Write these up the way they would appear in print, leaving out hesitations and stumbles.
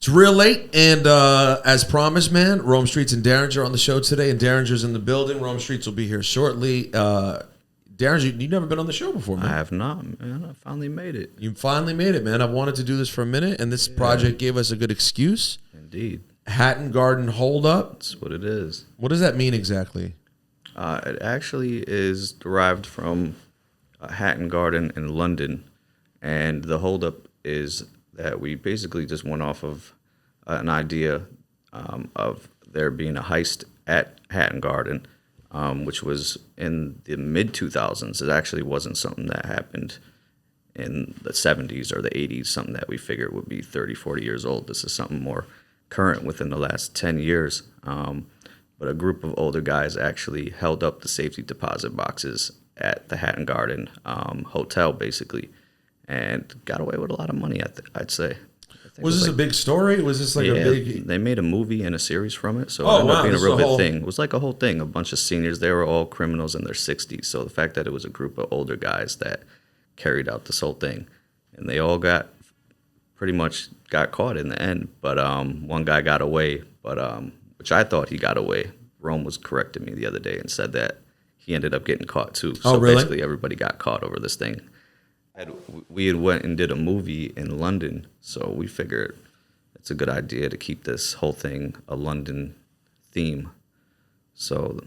It's real late, and as promised, man, Rome Streetz and Derringer on the show today, and Derringer's in the building. Rome Streetz will be here shortly. Derringer, you've never been on the show before, man. I have not, man. I finally made it. You finally made it, man. I've wanted to do this for a minute, and this project gave us a good excuse. Indeed. Hatton Garden Hold Up. That's what it is. What does that mean exactly? It actually is derived from Hatton Garden in London, and the hold up is that we basically just went off of an idea of there being a heist at Hatton Garden, which was in the mid-2000s. It actually wasn't something that happened in the 70s or the 80s, something that we figured would be 30, 40 years old. This is something more current within the last 10 years. But a group of older guys actually held up the safety deposit boxes at the Hatton Garden hotel, basically, and got away with a lot of money, I'd say. Was this a big story? Was this like a big... They made a movie and a series from it, so it ended up being a real big thing. It was like a whole thing. A bunch of seniors, they were all criminals in their 60s, so the fact that it was a group of older guys that carried out this whole thing, and they all pretty much got caught in the end, but one guy got away, but which I thought he got away. Rome was correcting me the other day and said that he ended up getting caught too. So really? Basically everybody got caught over this thing. We had went and did a movie in London, so we figured it's a good idea to keep this whole thing a London theme. So,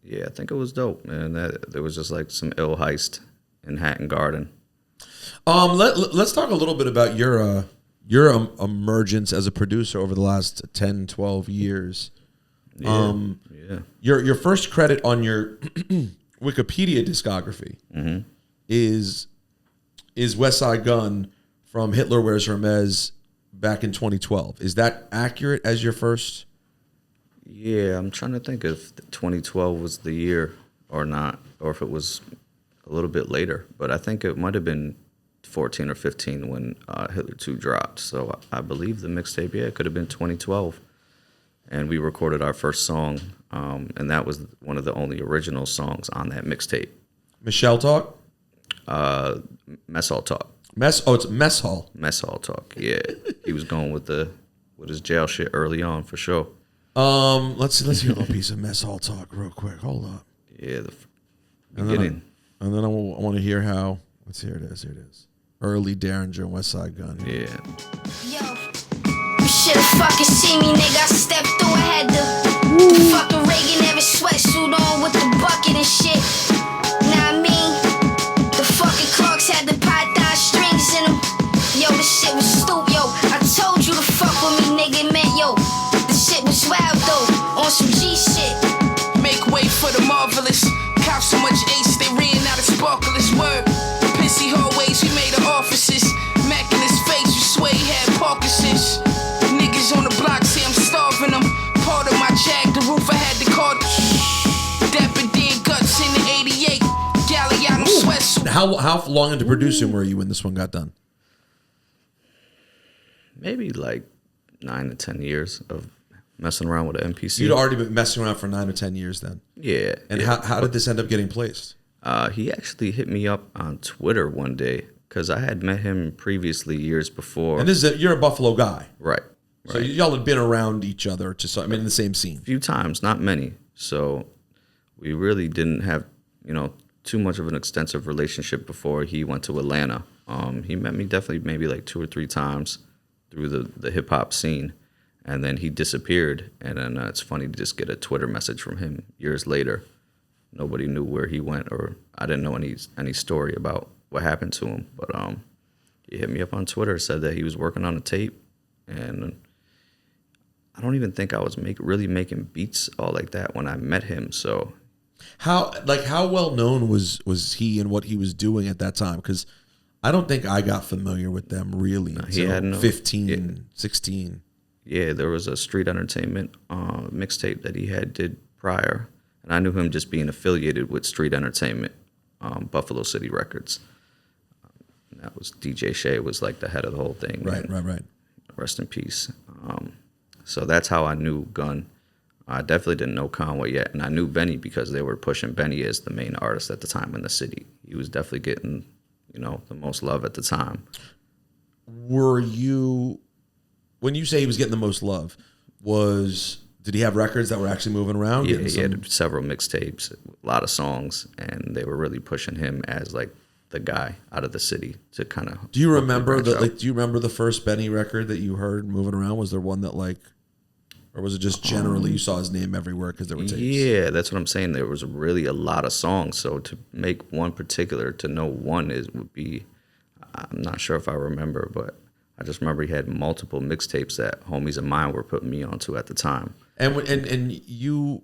yeah, I think it was dope, man. There was just like some ill heist in Hatton Garden. Let's talk a little bit about your emergence as a producer over the last 10, 12 years. Yeah. Your first credit on your Wikipedia discography is West Side Gun from Hitler Wears Hermes back in 2012. Is that accurate as your first? Yeah, I'm trying to think if 2012 was the year or not, or if it was a little bit later. But I think it might have been 14 or 15 when Hitler 2 dropped. So I believe the mixtape, it could have been 2012. And we recorded our first song, and that was one of the only original songs on that mixtape. Michelle Talk? Mess Hall Talk. It's Mess Hall. Mess Hall Talk, yeah. He was going with his jail shit early on, for sure. Let's hear a little piece of Mess Hall Talk real quick. Hold up. Yeah, the beginning. And then I want to hear how, let's hear it is. Here it is. Early Derringer and West Side Gun. Yeah. Yo. You should've fucking seen me, nigga. I stepped through and had the fucking Reagan ever sweatsuit on with the bucket and shit. Nah, I mean, the fucking Clarks had the python strings in them. Yo, this shit was stupid, yo. I told you to fuck with me, nigga, man, yo. This shit was wild, though, on some G shit. Make way for the marvelous. Cop so much ace, they ran out of sparklers. Word, pissy hallways, we made the offices. Mac in his face, you swear he had Parkinson's. Niggas on the block say I'm starving them. Part of my jag, the roof I had to call. Dapper D guts in the 88. Galliano sweatsuit. How long into producing were you when this one got done? Maybe like 9 to 10 years of messing around with an MPC. You'd already been messing around for 9 or 10 years then. Yeah. And how did this end up getting placed? He actually hit me up on Twitter one day because I had met him previously years before. And you're a Buffalo guy. Right. So y'all had been around each other in the same scene. A few times, not many. So we really didn't have, too much of an extensive relationship before he went to Atlanta. He met me definitely maybe like 2 or 3 times through the hip hop scene. And then he disappeared. And then it's funny to just get a Twitter message from him years later. Nobody knew where he went, or I didn't know any story about what happened to him. But he hit me up on Twitter, said that he was working on a tape, and I don't even think I was really making beats all like that when I met him. So how well known was he and what he was doing at that time? Because I don't think I got familiar with them really until 15, 16. Yeah, there was a Street Entertainment mixtape that he did prior. And I knew him just being affiliated with Street Entertainment, Buffalo City Records. And that was DJ Shea was like the head of the whole thing. Right. Rest in peace. So that's how I knew Gun. I definitely didn't know Conway yet. And I knew Benny because they were pushing Benny as the main artist at the time in the city. He was definitely getting, the most love at the time. Were you when you say he was getting the most love, did he have records that were actually moving around? Yeah, he had several mixtapes, a lot of songs, and they were really pushing him as like the guy out of the city to kind of. Do you remember the first Benny record that you heard moving around? Was there one that or was it just generally you saw his name everywhere because there were tapes? Yeah, that's what I'm saying. There was really a lot of songs, so to make one particular, to know one would be, I'm not sure if I remember, but I just remember he had multiple mixtapes that homies of mine were putting me onto at the time. And you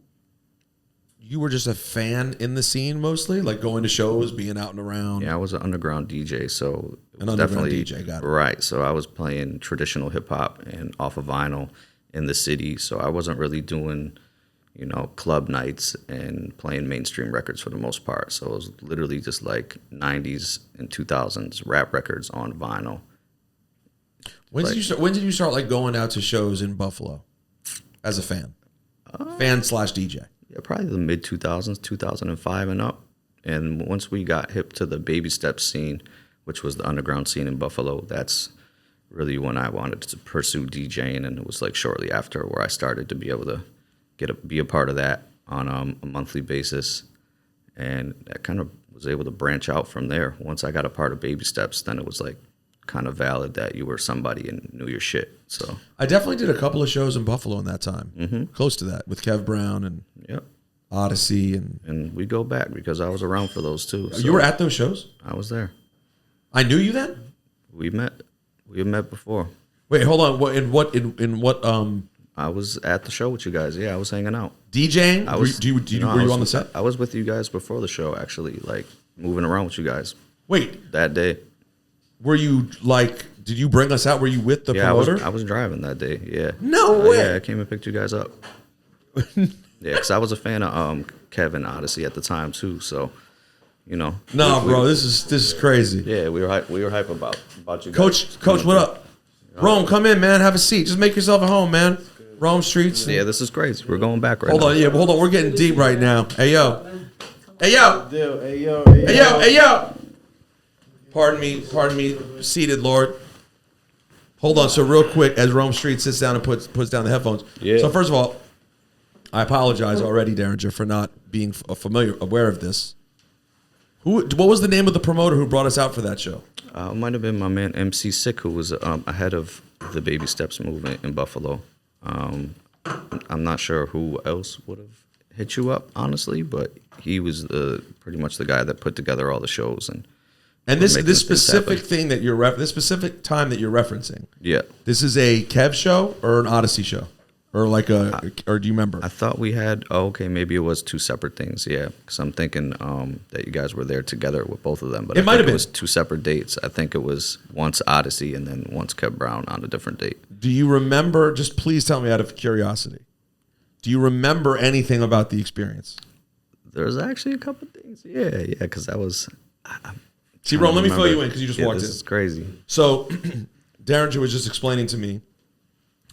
were just a fan in the scene mostly, like going to shows, being out and around. Yeah, I was an underground DJ, so an underground DJ, got it. Right. So I was playing traditional hip hop and off of vinyl in the city. So I wasn't really doing, club nights and playing mainstream records for the most part. So it was literally just like 90s and 2000s rap records on vinyl. When did you start like going out to shows in Buffalo as a fan? Fan/DJ? Yeah, probably the mid 2000s, 2005 and up. And once we got hip to the Baby Steps scene, which was the underground scene in Buffalo, that's really when I wanted to pursue DJing. And it was like shortly after where I started to be able to be a part of that on a monthly basis. And that kind of was able to branch out from there. Once I got a part of Baby Steps, then it was like kind of valid that you were somebody and knew your shit. So I definitely did a couple of shows in Buffalo in that time, close to that, with Kev Brown and Odyssey, and we go back because I was around for those too. So you were at those shows? I was there. I knew you then? We had met before. Wait, hold on. In what? I was at the show with you guys. Yeah, I was hanging out. DJing? I was. Were you on the set? I was with you guys before the show, actually, like moving around with you guys. Wait, that day. Were you like? Did you bring us out? Were you with the promoter? I was driving that day. Yeah. No way. Yeah, I came and picked you guys up. Yeah, because I was a fan of Kevin Odyssey at the time too. So, No, bro, this is crazy. Yeah, we were hype about you Coach, guys. what up? Rome, come in, man. Have a seat. Just make yourself at home, man. Rome Streetz. Yeah, this is crazy. We're going back right now. Hold on. We're getting deep right now. Hey yo. Pardon me, seated, Lord. Hold on. So real quick, as Rome Streetz sits down and puts down the headphones. Yeah. So first of all, I apologize already, Derringer, for not being aware of this. What was the name of the promoter who brought us out for that show? It might have been my man MC Sick, who was ahead of the Baby Steps movement in Buffalo. I'm not sure who else would have hit you up, honestly, but he was pretty much the guy that put together all the shows and this specific thing that this specific time that you're referencing. Yeah, this is a Kev show or an Odyssey show, or or do you remember? I thought we had. Oh, okay, maybe it was two separate things. Yeah, because I'm thinking that you guys were there together with both of them, but it might have been. It was two separate dates. I think it was once Odyssey and then once Kev Brown on a different date. Do you remember? Just please tell me out of curiosity. Do you remember anything about the experience? There's actually a couple things. Yeah, because that was. See, Ron, let me fill you in because you just walked in. This is crazy. So, Derringer was just explaining to me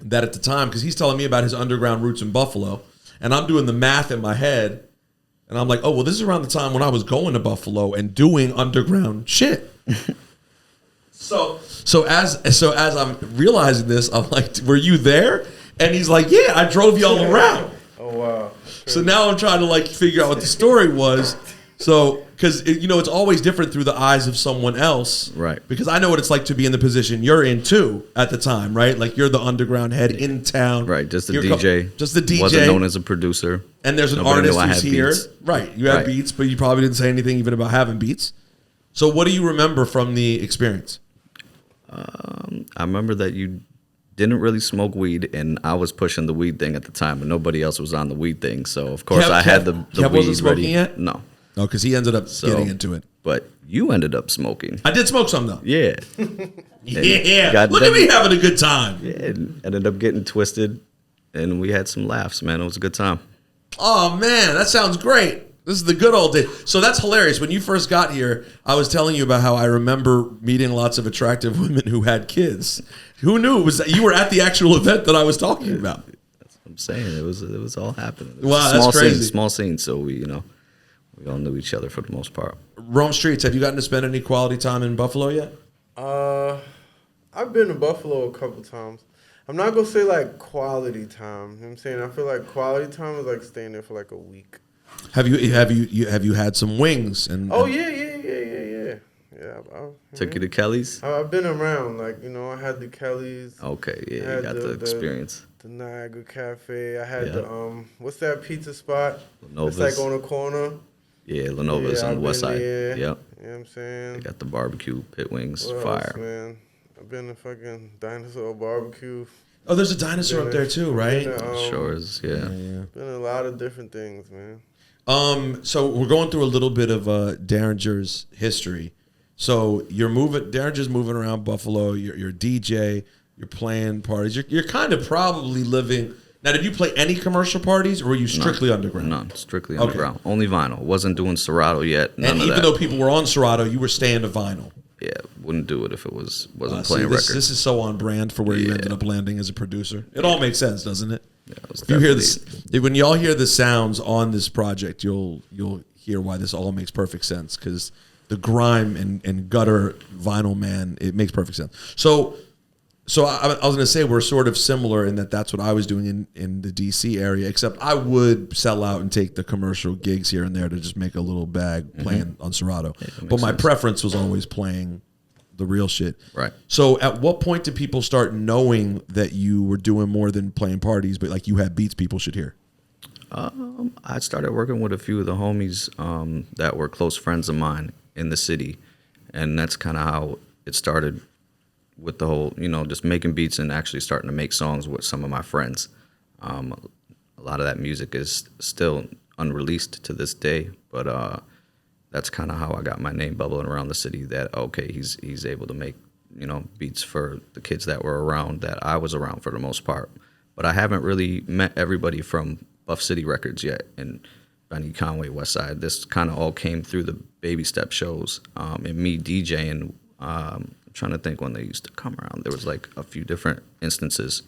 that at the time, because he's telling me about his underground roots in Buffalo, and I'm doing the math in my head, and I'm like, oh, well, this is around the time when I was going to Buffalo and doing underground shit. So as I'm realizing this, I'm like, were you there? And he's like, yeah, I drove y'all around. Oh, wow. So now I'm trying to figure out what the story was. So, because, it's always different through the eyes of someone else. Right. Because I know what it's like to be in the position you're in, too, at the time, right? Like, you're the underground head in town. Right, just the DJ. Just the DJ. Wasn't known as a producer. And there's an artist who's here. Beats. Right, you had beats, but you probably didn't say anything even about having beats. So what do you remember from the experience? I remember that you didn't really smoke weed, and I was pushing the weed thing at the time, and nobody else was on the weed thing. So, of course, I had the Kev weed wasn't smoking ready. Yet? No. No, because he ended up getting into it. But you ended up smoking. I did smoke some, though. Yeah. Yeah. Look at me having a good time. Yeah, and ended up getting twisted, and we had some laughs, man. It was a good time. Oh, man, that sounds great. This is the good old days. So that's hilarious. When you first got here, I was telling you about how I remember meeting lots of attractive women who had kids. Who knew it was that you were at the actual event that I was talking about? That's what I'm saying. It was all happening. Wow, that's crazy. Small scene, so we all knew each other for the most part. Rome Streetz, have you gotten to spend any quality time in Buffalo yet? I've been to Buffalo a couple times. I'm not gonna say like quality time. You know what I'm saying? I feel like quality time is like staying there for like a week. Have you had some wings? Oh yeah. Took you to Kelly's? I've been around. Like, you know, I had the Kelly's. Okay, yeah, you got the experience. The Niagara Cafe. I had the what's that pizza spot? Lenova's. It's like on the corner. Yeah, Lenova's on the west side. There. Yep. You know what I'm saying? They got the barbecue, pit wings, What fire. else, man? I've been to fucking Dinosaur Barbecue. Oh, there's a dinosaur up there too, right? Sure is, yeah. Been a lot of different things, man. So we're going through a little bit of Derringer's history. So Derringer's moving around Buffalo. You're a DJ. You're playing parties. You're kind of probably living. Now, did you play any commercial parties, or were you strictly underground? None, strictly underground. Only vinyl. Wasn't doing Serato yet. None and of even that. though people were on Serato, you were staying to vinyl. Yeah, wouldn't do it if it wasn't playing this, records. This is so on brand for where you ended up landing as a producer. It all makes sense, doesn't it? Yeah, it was If you hear this, when y'all hear the sounds on this project, you'll hear why this all makes perfect sense, because the grime and gutter vinyl, man, it makes perfect sense. So I was going to say we're sort of similar in that that's what I was doing in the DC area, except I would sell out and take the commercial gigs here and there to just make a little bag playing on Serato. Yeah, but my preference was always playing the real shit. Right. So at what point did people start knowing that you were doing more than playing parties, but like you had beats people should hear? I started working with a few of the homies that were close friends of mine in the city, and that's kind of how it started with the whole, just making beats and actually starting to make songs with some of my friends. A lot of that music is still unreleased to this day, but that's kind of how I got my name bubbling around the city, that, okay, he's able to make, beats for the kids that were around, that I was around for the most part. But I haven't really met everybody from Buff City Records yet, and Benny Conway, West Side. This kind of all came through the Baby Step shows, and me DJing. I'm trying to think when they used to come around. There was like a few different instances.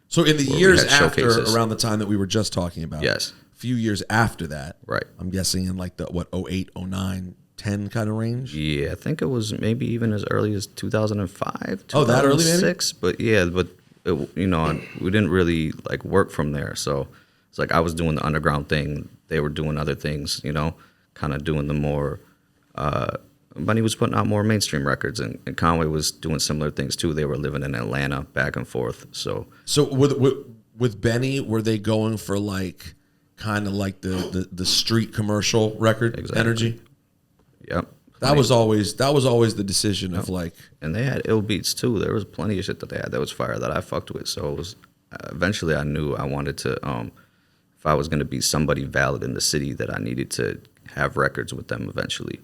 So in the years after, showcases. around the time that we were just talking about, Yes. a few years after that, Right. I'm guessing in like the 08, 09, 10 kind of range. Yeah, I think it was maybe even as early as 2005. Oh, that early, maybe? 2006. But yeah, we didn't really like work from there. So it's like I was doing the underground thing. They were doing other things, kind of doing the more. Bunny was putting out more mainstream records, and Conway was doing similar things too. They were living in Atlanta, back and forth. So with Benny, were they going for like kind of like the street commercial record energy? Yep. That was always the decision of like. And they had ill beats too. There was plenty of shit that they had that was fire that I fucked with. So it was eventually I knew I wanted to, if I was going to be somebody valid in the city, that I needed to have records with them eventually.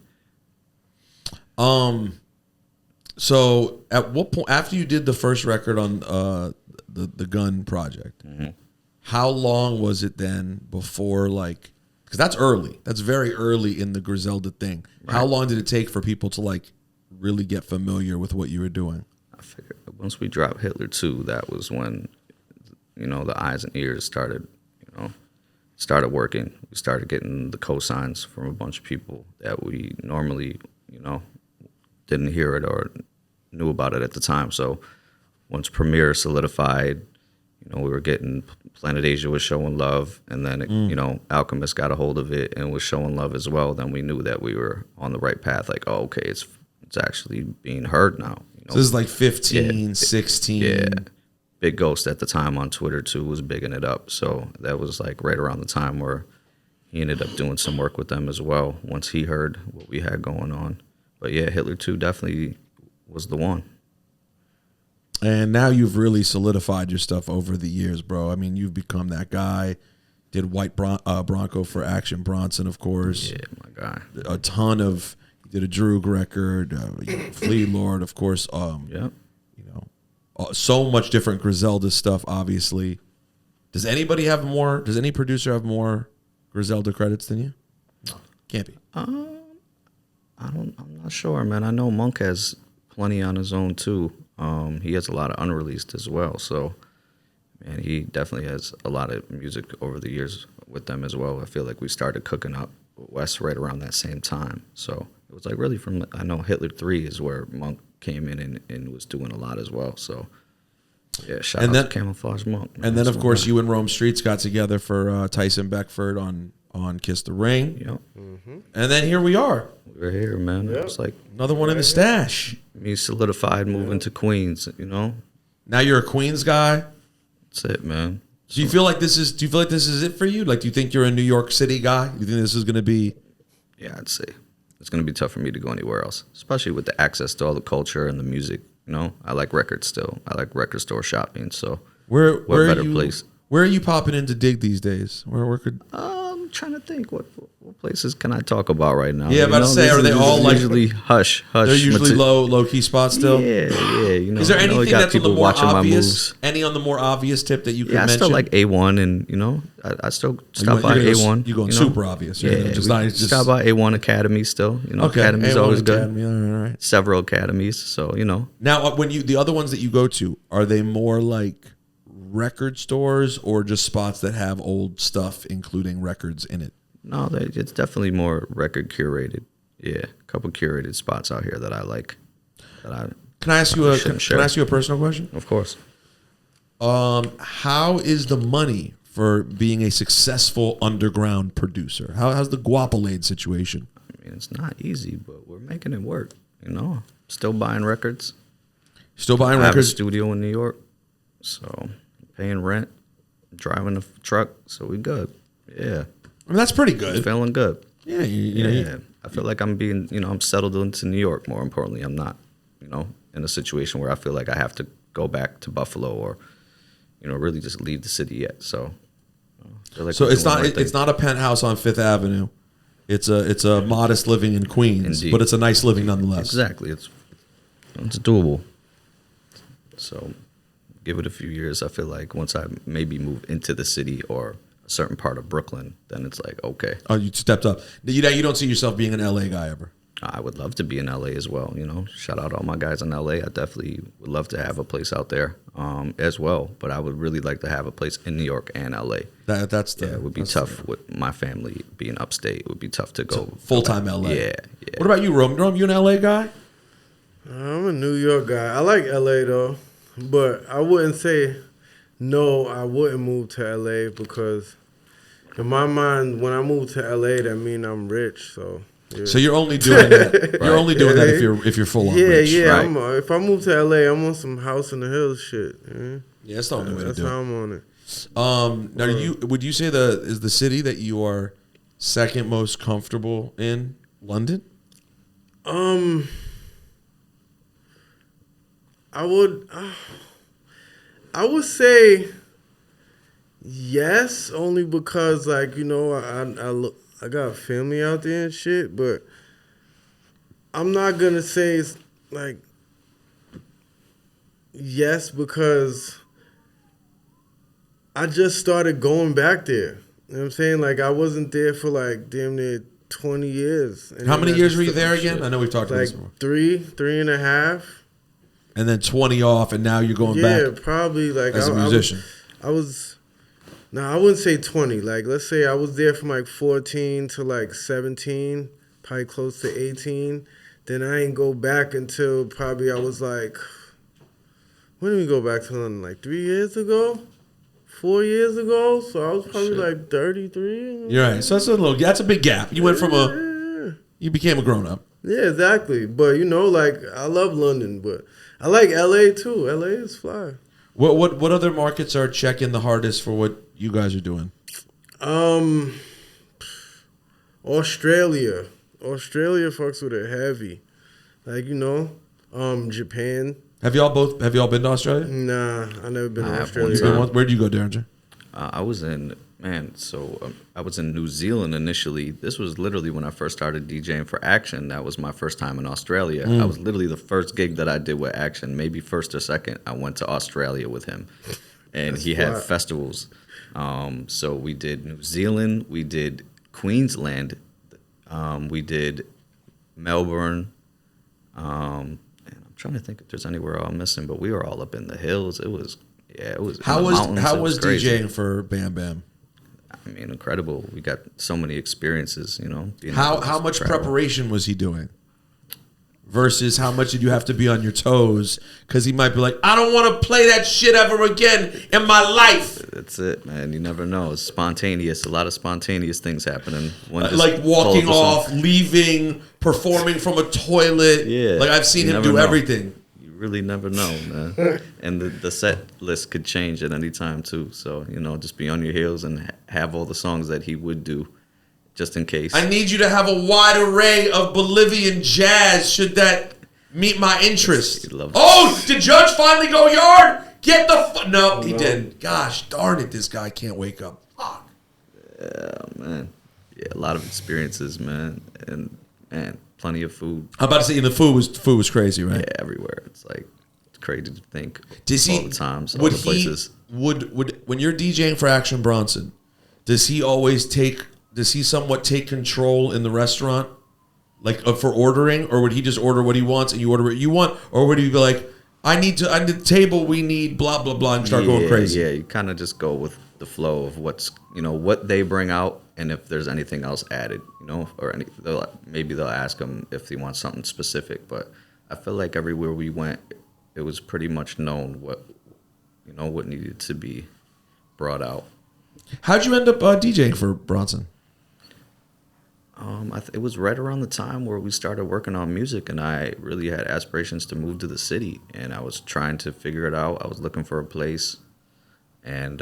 So at what point, after you did the first record on the Gun project, how long was it then before, like, because that's early, that's very early in the Griselda thing. Right. How long did it take for people to like really get familiar with what you were doing? I figured once we dropped Hitler 2, that was when, the eyes and ears started working. We started getting the cosigns from a bunch of people that we normally, didn't hear it or knew about it at the time. So once Premiere solidified, we were getting Planet Asia was showing love, and then Alchemist got a hold of it and was showing love as well. Then we knew that we were on the right path. Like, oh, okay, it's actually being heard now. So this is like 15, 16. Yeah. Big Ghost at the time on Twitter too was bigging it up. So that was like right around the time where he ended up doing some work with them as well once he heard what we had going on. But yeah, Hitler 2 definitely was the one. And now you've really solidified your stuff over the years, bro. I mean, you've become that guy. Did White Bronco for Action Bronson, of course. Yeah, my guy. A ton of, did a Droog record, Flea Lord, of course. Yep. So much different Griselda stuff, obviously. Does any producer have more Griselda credits than you? No, can't be. I'm not sure, man. I know Monk has plenty on his own too. He has a lot of unreleased as well. So, man, he definitely has a lot of music over the years with them as well. I feel like we started cooking up West right around that same time. So it was like really I know Hitler 3 is where Monk came in and was doing a lot as well. So Yeah, shout And out then- to Camouflage Monk. man. And then, That's of my course, guy. you and Rome Streetz got together for Tyson Beckford on Kiss the Ring. Yep. And then here we are. We're here, man. It's like Another one in the stash. me solidified moving to Queens, you know? Now you're a Queens guy. That's it, man. Do you feel like this is it for you? Like, do you think you're a New York City guy? Do you think this is going to be? Yeah, I'd say it's going to be tough for me to go anywhere else, especially with the access to all the culture and the music. You know, I like records still. I like record store shopping. So Where what are better you? place? Where are you popping in to dig these days? Where could? I'm trying to think what places can I talk about right now? Yeah, I'm about to say, these are they all like usually hush? They're usually low key spots still. Yeah. You know, Is there I know we anything got that's on the people more watching my obvious? moves. Any on the more obvious tip that you could Yeah, I mention? still like A1, and you know, I still stop by You're A1. You going know? super obvious? You're Yeah, gonna just we not just stop by A1 Academy still. You know, Okay, Academy's A1 always good. Academy, all right. Several academies, so you know. Now, when the other ones that you go to, are they more like record stores or just spots that have old stuff, including records in it? No, it's definitely more record curated. Yeah, a couple curated spots out here that I like. Can I ask you shouldn't can share. I ask you a personal question? Of course. How is the money for being a successful underground producer? How's the Guapolade situation? I mean, it's not easy, but we're making it work. You know, still buying records. Still buying I have a records? studio in New York, so paying rent, driving a truck, so we good. Yeah, I mean, that's pretty good. feeling good. Yeah, you know, Yeah, I feel like I'm being, you know, I'm settled into New York. More importantly, I'm not, you know, in a situation where I feel like I have to go back to Buffalo or, you know, really just leave the city yet. So, I feel like so we're it's doing not the right thing. it's not a penthouse on Fifth Avenue. It's a modest living in Queens, Indeed. but it's a nice living nonetheless. Exactly. It's doable. So, give it a few years. I feel like once I maybe move into the city or a certain part of Brooklyn, then it's like, okay, Oh, you stepped up. You don't see yourself being an LA guy ever. I would love to be in LA as well. You know, shout out all my guys in LA. I definitely would love to have a place out there as well. But I would really like to have a place in New York and LA. That's Yeah, it would be tough with my family being upstate. It would be tough to go Full time go LA. back. Yeah. What about you, Rome? You an LA guy? I'm a New York guy. I like LA though, but I wouldn't say no. I wouldn't move to LA because in my mind, when I move to LA, that means I'm rich. So. Yeah. So you're only doing that. You're only doing that if you're full on rich. Yeah. Right? If I move to LA, I'm on some house in the hills shit. Yeah, that's the only way to That's do how it. I'm on it. Now, would you say is the city that you are second most comfortable in London? I would say yes, only because like you know I got family out there and shit, but I'm not gonna say it's like yes because I just started going back there. You know what I'm saying? Like I wasn't there for like damn near 20 years. And How then many I years just were you took there some again? shit. I know we've talked about Like this before. 3.5. And then 20 off, and now you're going Yeah, back probably like as a musician. I wouldn't say 20. Like, let's say I was there from like 14 to like 17, probably close to 18. Then I ain't go back until probably I was like, when did we go back to London? Like 3 years ago? 4 years ago? So I was probably like 33. You're right. So that's a big gap. You went from you became a grown up. Yeah, exactly. But, you know, like, I love London, but I like LA too. LA is fly. What other markets are checking the hardest for what you guys are doing? Australia. Australia fucks with it heavy. Like, you know, Japan. Have y'all been to Australia? Nah, I never been to I have Australia. one time. Where do you go, Derringer? I was in I was in New Zealand initially. This was literally when I first started DJing for Action. That was my first time in Australia. I was literally the first gig that I did with Action, maybe first or second. I went to Australia with him, and he had flat. festivals. So we did New Zealand, we did Queensland, we did Melbourne. And I'm trying to think if there's anywhere I'm missing, but we were all up in the hills. It was How in the was mountains. how It was crazy. DJing for Bam Bam? I mean, incredible. We got so many experiences, you know. being able How to much travel. preparation was he doing? versus how much did you have to be on your toes? Because he might be like, I don't want to play that shit ever again in my life. That's it, man. You never know. It's spontaneous. A lot of spontaneous things happening. Like walking off, leaving, performing from a toilet. Yeah. Like I've seen him do everything. You really never know, man. And the set list could change at any time, too. So, just be on your heels and have all the songs that he would do just in case. I need you to have a wide array of Bolivian jazz should that meet my interest. Oh, did Judge finally go yard? Get the No, he didn't. Gosh darn it, this guy can't wake up. Fuck. Yeah, man. Yeah, a lot of experiences, man. And, man, plenty of food. I'm about to say, the food was crazy, right? Yeah, everywhere. It's like, it's crazy to think. Does all the times, all the places. Would when you're DJing for Action Bronson, does he somewhat take control in the restaurant, like for ordering, or would he just order what he wants and you order what you want, or would he be like, on the table we need blah blah blah and start going crazy? Yeah, you kind of just go with the flow of what's what they bring out, and if there's anything else added, or maybe they'll ask him if he wants something specific. But I feel like everywhere we went, it was pretty much known what needed to be brought out. How'd you end up DJing for Bronson? It was right around the time where we started working on music, and I really had aspirations to move to the city, and I was trying to figure it out. I was looking for a place, and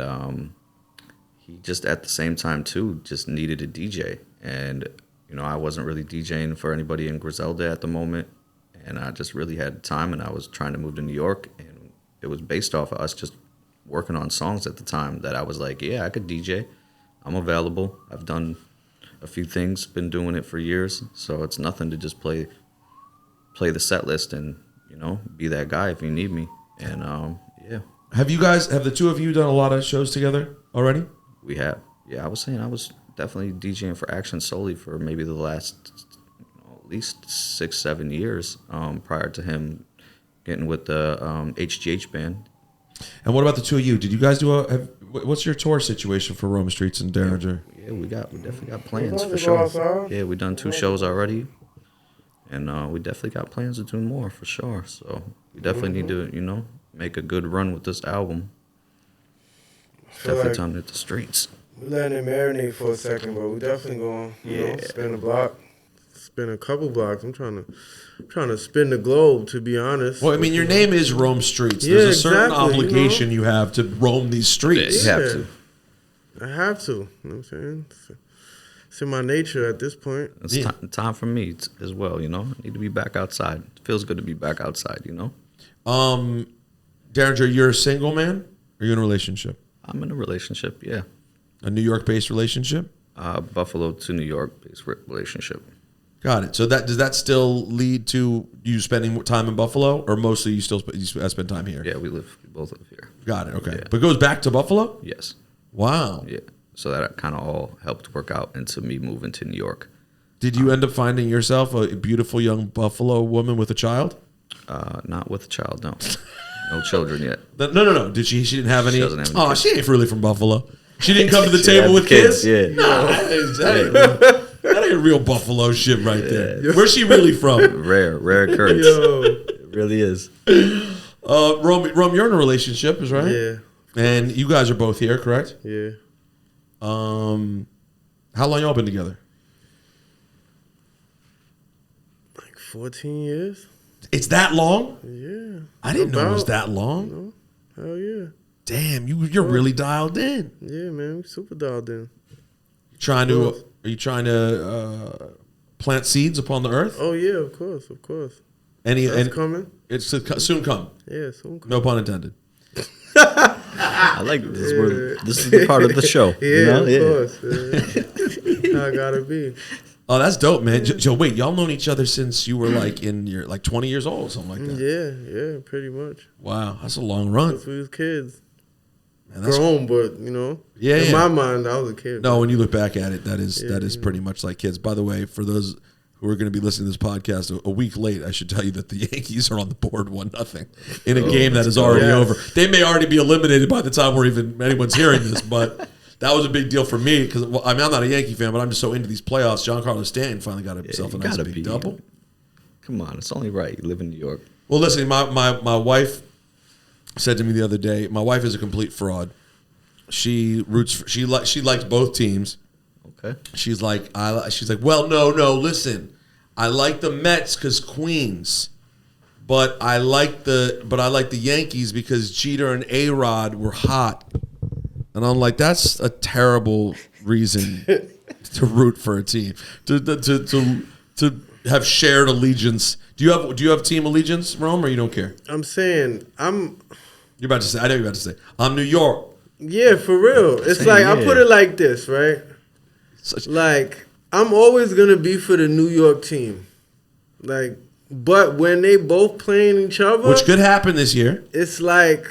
he just at the same time too just needed a DJ, and I wasn't really DJing for anybody in Griselda at the moment, and I just really had time, and I was trying to move to New York, and it was based off of us just working on songs at the time that I was like, yeah, I could DJ. I'm available. I've done a few things, been doing it for years, so it's nothing to just play the set list and be that guy if you need me. And yeah. Have the two of you done a lot of shows together already? We have. Yeah, I was saying I was definitely DJing for Action solely for maybe the last at least 6-7 years prior to him getting with the HGH band. And what about the two of you? Did you guys what's your tour situation for Rome Streetz and Derringer? Yeah, we definitely got plans for sure. Yeah, we've done 2 shows already, and we definitely got plans to do more for sure. So we definitely need to, make a good run with this album. Definitely time to hit the streets. We're letting it marinate for a second, but we definitely going to spin a block. Spin a couple blocks. I'm trying to spin the globe, to be honest. Well, I mean, your name is Rome Streetz. There's a certain obligation you have to roam these streets. You have to. I have to. You know what I'm saying? It's in my nature at this point. It's time for me as well, I need to be back outside. It feels good to be back outside, Derringer, you're a single man? Or are you in a relationship? I'm in a relationship, yeah. A New York-based relationship? Buffalo to New York-based relationship. Got it. So does that still lead to you spending time in Buffalo, or mostly you still spend time here? Yeah, we both live here. Got it. Okay. Yeah. But it goes back to Buffalo? Yes. Wow. Yeah. So that kind of all helped work out into me moving to New York. Did you end up finding yourself a beautiful young Buffalo woman with a child? Not with a child, no. No children yet. No. Did she didn't have any? She doesn't have any kids. She ain't really from Buffalo. She didn't come to the table with kids? Yeah. No, that ain't real Buffalo shit right there. Yeah. Where's she really from? Rare occurrence. It really is. Rome, you're in a relationship, is right? Yeah. And you guys are both here, correct? Yeah. How long y'all been together? Like 14 years. It's that long? Yeah. I didn't know it was that long. Hell yeah. Damn, you're really dialed in. Yeah, man, we super dialed in. Are you trying to plant seeds upon the earth? Oh yeah, of course. That's coming. It's soon come. Yeah, soon come. No pun intended. I like this. This is the part of the show. Yeah, of course. Yeah. I gotta be. Oh, that's dope, man. So wait, y'all known each other since you were like in your 20 years old, something like that. Yeah, pretty much. Wow, that's a long run. Since we was kids. Man, grown, but in my mind, I was a kid. No, when you look back at it, that is pretty much like kids. By the way, for those who are going to be listening to this podcast a week late, I should tell you that the Yankees are on the board 1-0 in a game that is already over. They may already be eliminated by the time anyone's hearing this, but that was a big deal for me because I'm not a Yankee fan, but I'm just so into these playoffs. Giancarlo Stanton finally got himself a nice big double. Come on, it's only right. You live in New York. Well, listen, my wife said to me the other day, my wife is a complete fraud. She likes both teams. Okay. She's like, well, no, listen. I like the Mets because Queens. But I like the Yankees because Jeter and A-Rod were hot. And I'm like, that's a terrible reason to root for a team. To have shared allegiance. Do you have team allegiance, Rome, or you don't care? I'm saying You're about to say. I know you're about to say. I'm New York. Yeah, for real. It's like I put it like this, right? Like I'm always gonna be for the New York team, like. But when they both playing each other, which could happen this year, it's like,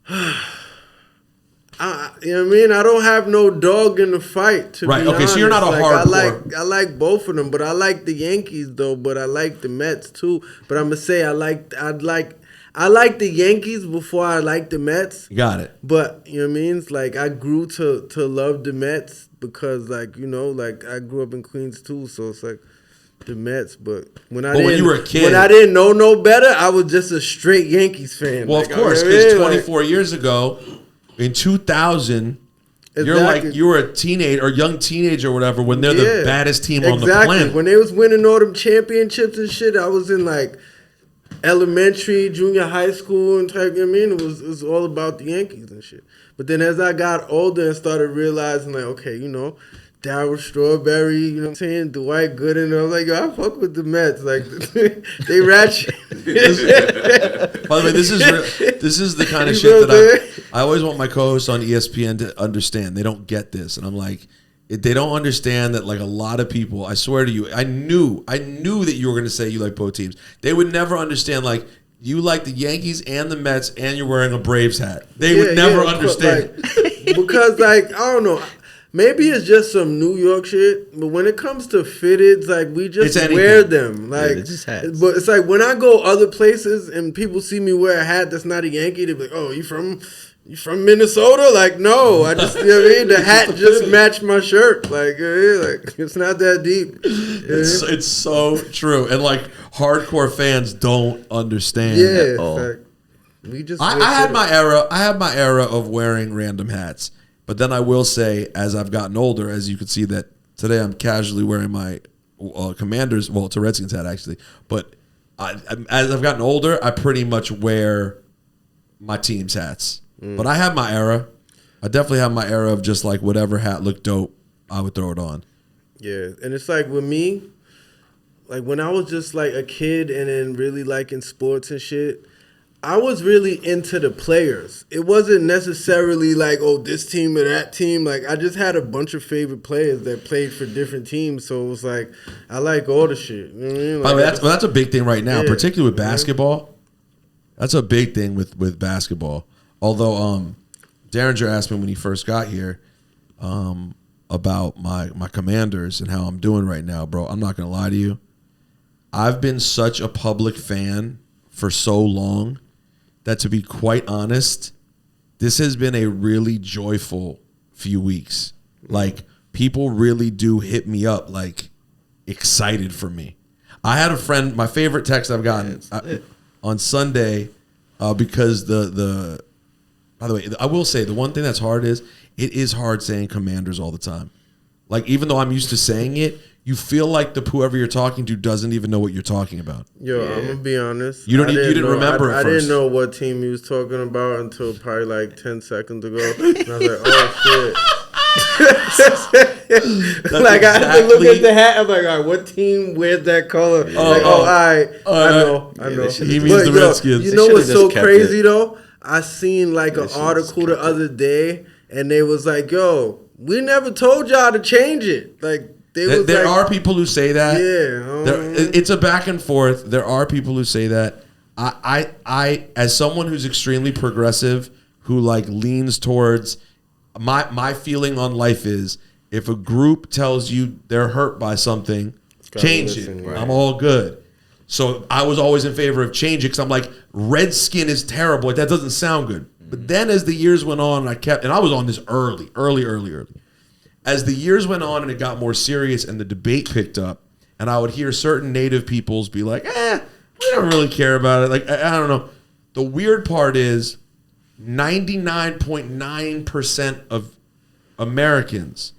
you know what I mean? I don't have no dog in the fight. To right? Be Okay, honest. so you're not a hardcore. I like both of them, but I like the Yankees though. But I like the Mets too. But I'm gonna say I like the Yankees before I like the Mets. Got it. But you know what I mean? It's like I grew to love the Mets because like I grew up in Queens too, so it's like. The Mets, but when you were a kid, when I didn't know no better, I was just a straight Yankees fan. Well, of course, because 24 years ago, in 2000, exactly. you were a teenager or young teenager or whatever when they're the baddest team on the planet. When they was winning all them championships and shit, I was in like elementary, junior high school, and type. You know what I mean, it was all about the Yankees and shit. But then as I got older and started realizing, like, okay, Darryl Strawberry, you know what I'm saying? Dwight Gooden. I was like, yo, I fuck with the Mets. Like, they ratchet. By the way, this is the kind of shit that I always want my co-hosts on ESPN to understand. They don't get this. And I'm like, they don't understand that, like, a lot of people, I swear to you, I knew that you were going to say you like both teams. They would never understand, like, you like the Yankees and the Mets and you're wearing a Braves hat. They would never understand. Like, because, like, I don't know. Maybe it's just some New York shit, but when it comes to fitteds, like we just wear them. Like, just hats. But it's like when I go other places and people see me wear a hat that's not a Yankee, they be like, "Oh, you from Minnesota?" Like, no, I just the hat just matched my shirt. Like it's not that deep. It's so true, and like hardcore fans don't understand. Yeah, like, we just. I had my era. I had my era of wearing random hats. But then I will say, as I've gotten older, as you can see that today I'm casually wearing my Commanders, well, it's a Redskins hat actually. But as I've gotten older, I pretty much wear my team's hats. But I have my era. I definitely have my era of just like whatever hat looked dope, I would throw it on. Yeah, and it's like with me, like when I was just like a kid and then really liking sports and shit, I was really into the players. It wasn't necessarily like, oh, this team or that team. Like, I just had a bunch of favorite players that played for different teams. So it was like, I like all the shit. You know what I mean? Like, that's a big thing right now, particularly with basketball. That's a big thing with basketball. Although Derringer asked me when he first got here about my Commanders and how I'm doing right now, bro. I'm not going to lie to you. I've been such a public fan for so long that, to be quite honest, this has been a really joyful few weeks. Like, people really do hit me up, like, excited for me. I had a friend, my favorite text I've gotten on Sunday, because by the way, I will say the one thing that's hard is, it is hard saying Commanders all the time. Like, even though I'm used to saying it, you feel like whoever you're talking to doesn't even know what you're talking about. Yo, I'm gonna be honest. You didn't remember. I didn't know what team he was talking about until probably like 10 seconds ago. And I was like, oh shit. Like, I had to look at the hat. I'm like, all right, what team wears that color? All right. I know. He means the Redskins. You know what's so crazy though? I seen like an article the other day, and they was like, yo, we never told y'all to change it. Like, there are people who say that. Yeah, it's a back and forth. There are people who say that. I as someone who's extremely progressive, who like leans towards my feeling on life is, if a group tells you they're hurt by something, change it. Right. I'm all good. So I was always in favor of change it because I'm like, Redskin is terrible. Like, that doesn't sound good. But then as the years went on, and I was on this early. As the years went on and it got more serious and the debate picked up, and I would hear certain native peoples be like, we don't really care about it. Like, I don't know. The weird part is 99.9% of Americans,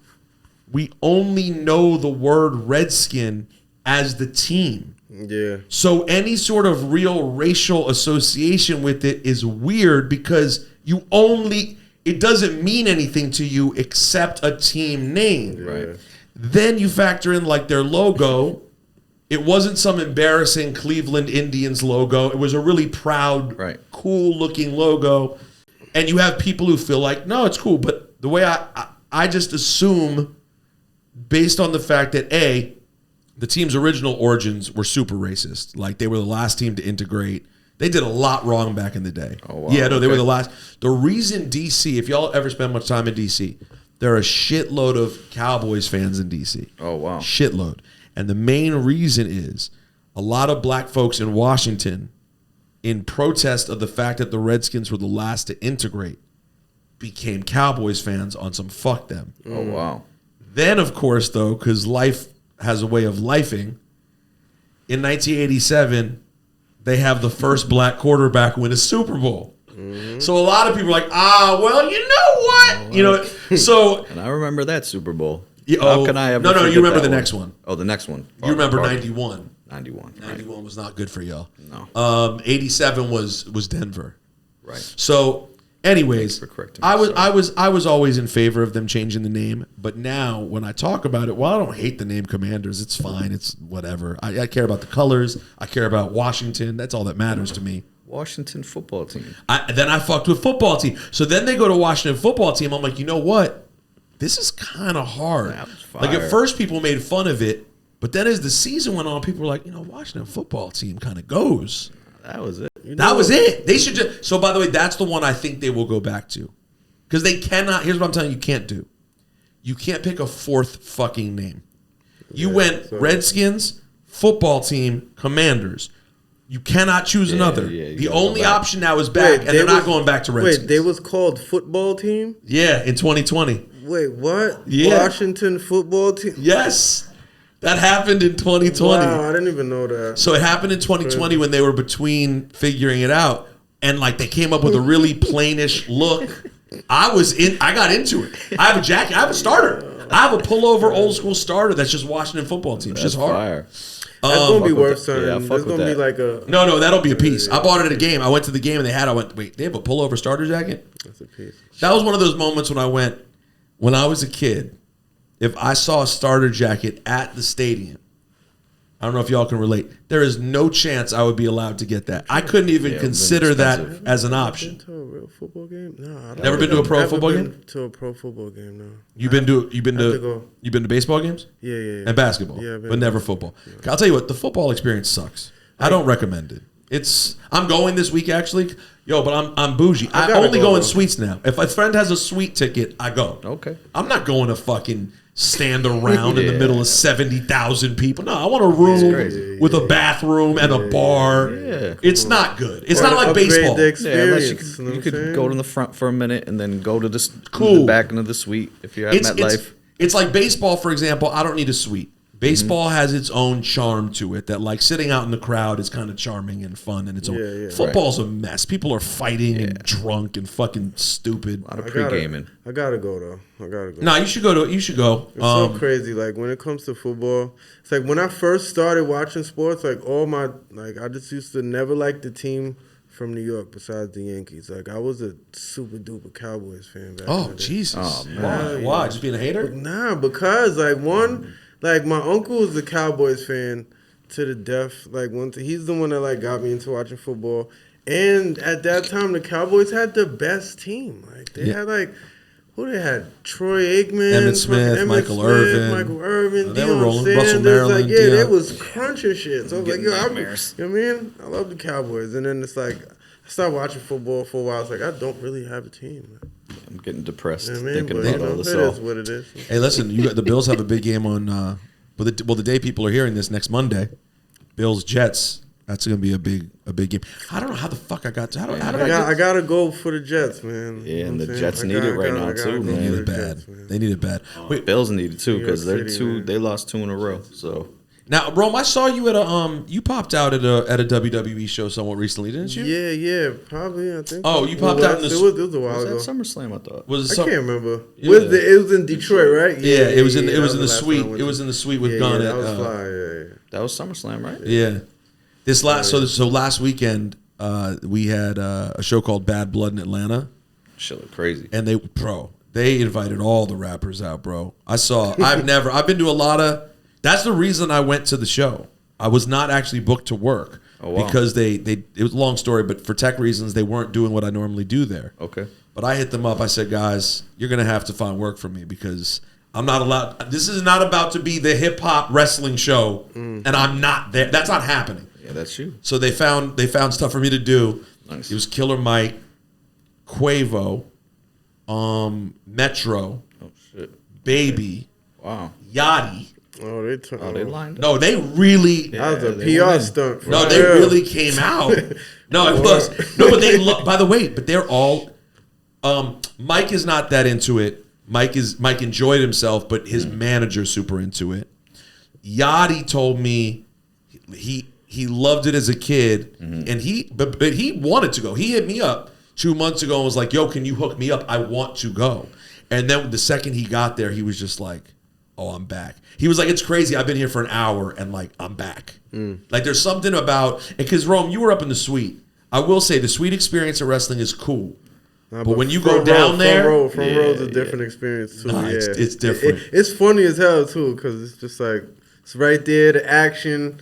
we only know the word Redskin as the team. Yeah. So any sort of real racial association with it is weird because it doesn't mean anything to you except a team name. Right. Then you factor in like their logo. It wasn't some embarrassing Cleveland Indians logo. It was a really proud, cool looking logo. And you have people who feel like, no, it's cool. But the way I just assume, based on the fact that the team's original origins were super racist. Like they were the last team to integrate. They did a lot wrong back in the day. Oh, wow. Yeah, no, they were the last. The reason DC, if y'all ever spend much time in DC, there are a shitload of Cowboys fans in DC. Oh, wow. Shitload. And the main reason is a lot of black folks in Washington, in protest of the fact that the Redskins were the last to integrate, became Cowboys fans on some fuck them. Oh, wow. Then, of course, though, because life has a way of lifing, in 1987, they have the first black quarterback win a Super Bowl. Mm-hmm. So a lot of people are like, well, you know what? You know, so... And I remember that Super Bowl. How can I ever No, you remember the next one. Oh, the next one. You remember 91. 91. 91 was not good for y'all. No. 87 was Denver. Right. So, anyways, for correcting I was always in favor of them changing the name, but now when I talk about it, well, I don't hate the name Commanders. It's fine. It's whatever. I care about the colors. I care about Washington. That's all that matters to me. Washington football team. Then I fucked with football team. So then they go to Washington football team. I'm like, you know what? This is kind of hard. Like at first people made fun of it, but then as the season went on, people were like, Washington football team kind of goes. That was it. That was it. They should just. So by the way, that's the one I think they will go back to, because they cannot. Here's what I'm telling you: you can't do. You can't pick a fourth fucking name. You went Redskins, football team, Commanders. You cannot choose another. The only option now is back, and they're not going back to Redskins. Wait, they was called football team? Yeah, in 2020. Wait, what? Yeah. Washington football team? Yes. That happened in 2020. Wow, I didn't even know that. So it happened in 2020 when they were between figuring it out, and like they came up with a really plainish look. I got into it. I have a jacket. I have a starter. I have a pullover old school starter that's just Washington football team. It's just hard. Fire. That's gonna be worth something. Yeah, that's gonna be like a no. That'll be a piece. I bought it at a game. I went to the game and I went, wait, they have a pullover starter jacket? That's a piece. That was one of those moments when I was a kid. If I saw a starter jacket at the stadium, I don't know if y'all can relate. There is no chance I would be allowed to get that. I couldn't even consider that as an option. Been to a real football game? No, I don't. Never been to a pro football game? To a pro football game, no. You've been to baseball games? Yeah. And basketball, but never football. Yeah. I'll tell you what, the football experience sucks. I don't recommend it. I'm going this week actually. But I'm bougie. I only go in suites now. If a friend has a suite ticket, I go. Okay. I'm not going to fucking stand around in the middle of 70,000 people. No, I want a room with a bathroom and a bar. Yeah. It's not good. It's not like baseball. Unless you could go to the front for a minute and then go to the back into the suite if you're at MetLife. It's like baseball, for example. I don't need a suite. Baseball has its own charm to it that, like, sitting out in the crowd is kind of charming and fun. And football's a mess. People are fighting and drunk and fucking stupid. A lot of pre-gaming. I gotta go though. No, you should go. You should go. It's so crazy. Like when it comes to football, it's like when I first started watching sports. Like I just used to never like the team from New York besides the Yankees. Like I was a super duper Cowboys fan back in the day. Jesus. Oh man. Why? Just being a hater? Nah, because like my uncle was a Cowboys fan to the death. Like he's the one that like got me into watching football. And at that time, the Cowboys had the best team. Like they had like who they had? Troy Aikman, Emmitt Smith, Michael Irvin, they were rolling. Sanders. Russell Maryland, like they was crunching shit. So I was like, you know what I mean? I love the Cowboys. And then it's like I started watching football for a while. I was like, I don't really have a team. I'm getting depressed thinking about all this. It is what it is. Hey, listen, the Bills have a big game on. The day people are hearing this next Monday, Bills Jets. That's gonna be a big game. I don't know how the fuck I got to. I gotta go for the Jets, man. Yeah, and the Jets need it right now too, man. They need it bad. They need it bad. Wait, Bills need it too because they lost 2 in a row. So Now, Rome, I saw you at a you popped out at a WWE show somewhat recently, didn't you? Yeah, probably. I think. Oh, you popped out in the. It was a while ago. Was that SummerSlam? I thought. I can't remember. Yeah. It was in Detroit, right? Yeah, it was in the suite. It was in the suite with Gunn. That was fly. Yeah. That was SummerSlam, right? Yeah. This last so last weekend we had a show called Bad Blood in Atlanta. Shit looked crazy. And they invited all the rappers out, bro. I've been to a lot of. That's the reason I went to the show. I was not actually booked to work because it was a long story, but for tech reasons, they weren't doing what I normally do there. Okay. But I hit them up. I said, guys, you're going to have to find work for me because I'm not allowed. This is not about to be the hip hop wrestling show, and I'm not there. That's not happening. Yeah, that's you. So they found stuff for me to do. Nice. It was Killer Mike, Quavo, Metro, Baby, wow, Yachty. Oh, they lined up. No, they really. That was a PR stunt. No, they really came out. No, it was. No, but they look. By the way, but they're all. Mike is not that into it. Mike enjoyed himself, but his manager's super into it. Yachty told me he loved it as a kid, and but he wanted to go. He hit me up 2 months ago and was like, "Yo, can you hook me up? I want to go." And then the second he got there, he was just like, "Oh, I'm back." He was like, "It's crazy. I've been here for an hour and like I'm back." Like there's something about because Rome, you were up in the suite. I will say the suite experience of wrestling is cool. But when you go down there, front row is a different experience too. Nah, it's different. It's funny as hell too because it's just like it's right there, the action,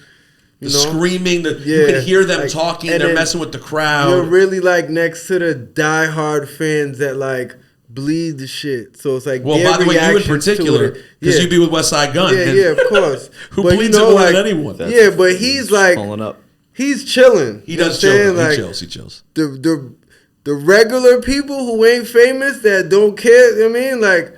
the screaming, you can hear them talking. They're messing with the crowd. You're really like next to the diehard fans that like bleed the shit. So it's like, well, by the way, you in particular, because you be with West Side Gun. Yeah, of course. Who bleeds it more than anyone? Yeah, but he's like pulling up. He's chilling. He does chill. He chills. The regular people who ain't famous that don't care, you know what I mean? Like,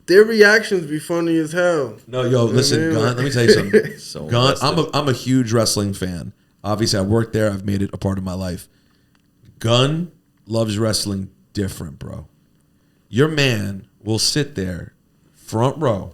their reactions be funny as hell. No, yo, listen, Gun, let me tell you something. Gun, I'm a huge wrestling fan. Obviously, I worked there. I've made it a part of my life. Gun loves wrestling different, bro. Your man will sit there, front row,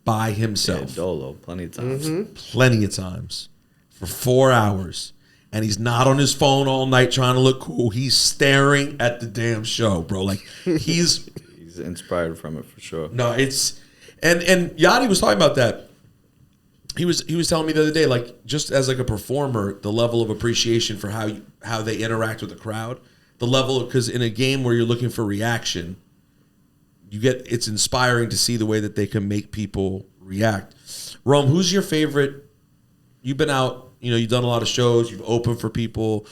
by himself. Yeah, Dolo, plenty of times. Plenty of times. For 4 hours. And he's not on his phone all night trying to look cool. He's staring at the damn show, bro. Like he's inspired from it for sure. No, it's and Yachty was talking about that. He was telling me the other day, like just as like a performer, the level of appreciation for how they interact with the crowd, the level of because in a game where you're looking for reaction, it's inspiring to see the way that they can make people react. Rome, who's your favorite? You've been out. You know, you've done a lot of shows. You've opened for people.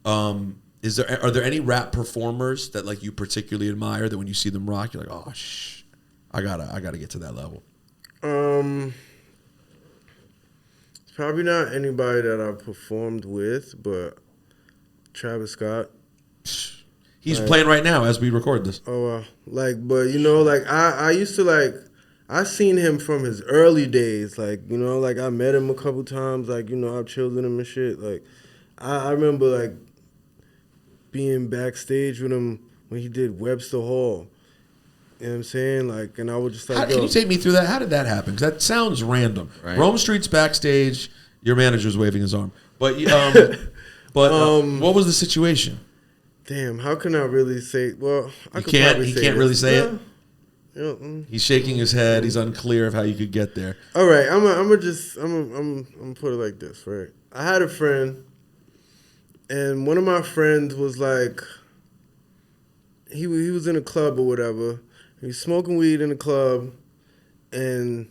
Are there any rap performers that like you particularly admire that when you see them rock, you're like, oh, I gotta get to that level? It's probably not anybody that I've performed with, but Travis Scott. He's playing right now as we record this. Oh, but you know, like I used to like. I seen him from his early days, like, you know, like I met him a couple times, like, you know, I've chilled with him and shit. Like, I remember like being backstage with him when he did Webster Hall. You know what I'm saying? Like, and I was just like, can you take me through that? How did that happen? Because that sounds random. Right. Rome Street's backstage, your manager's waving his arm. But what was the situation? Damn, how can I really say? Well, he can't really say it. He's shaking his head. He's unclear of how you could get there. All right, I'm gonna put it like this, right? I had a friend, and one of my friends was like, he was in a club or whatever. He was smoking weed in the club, and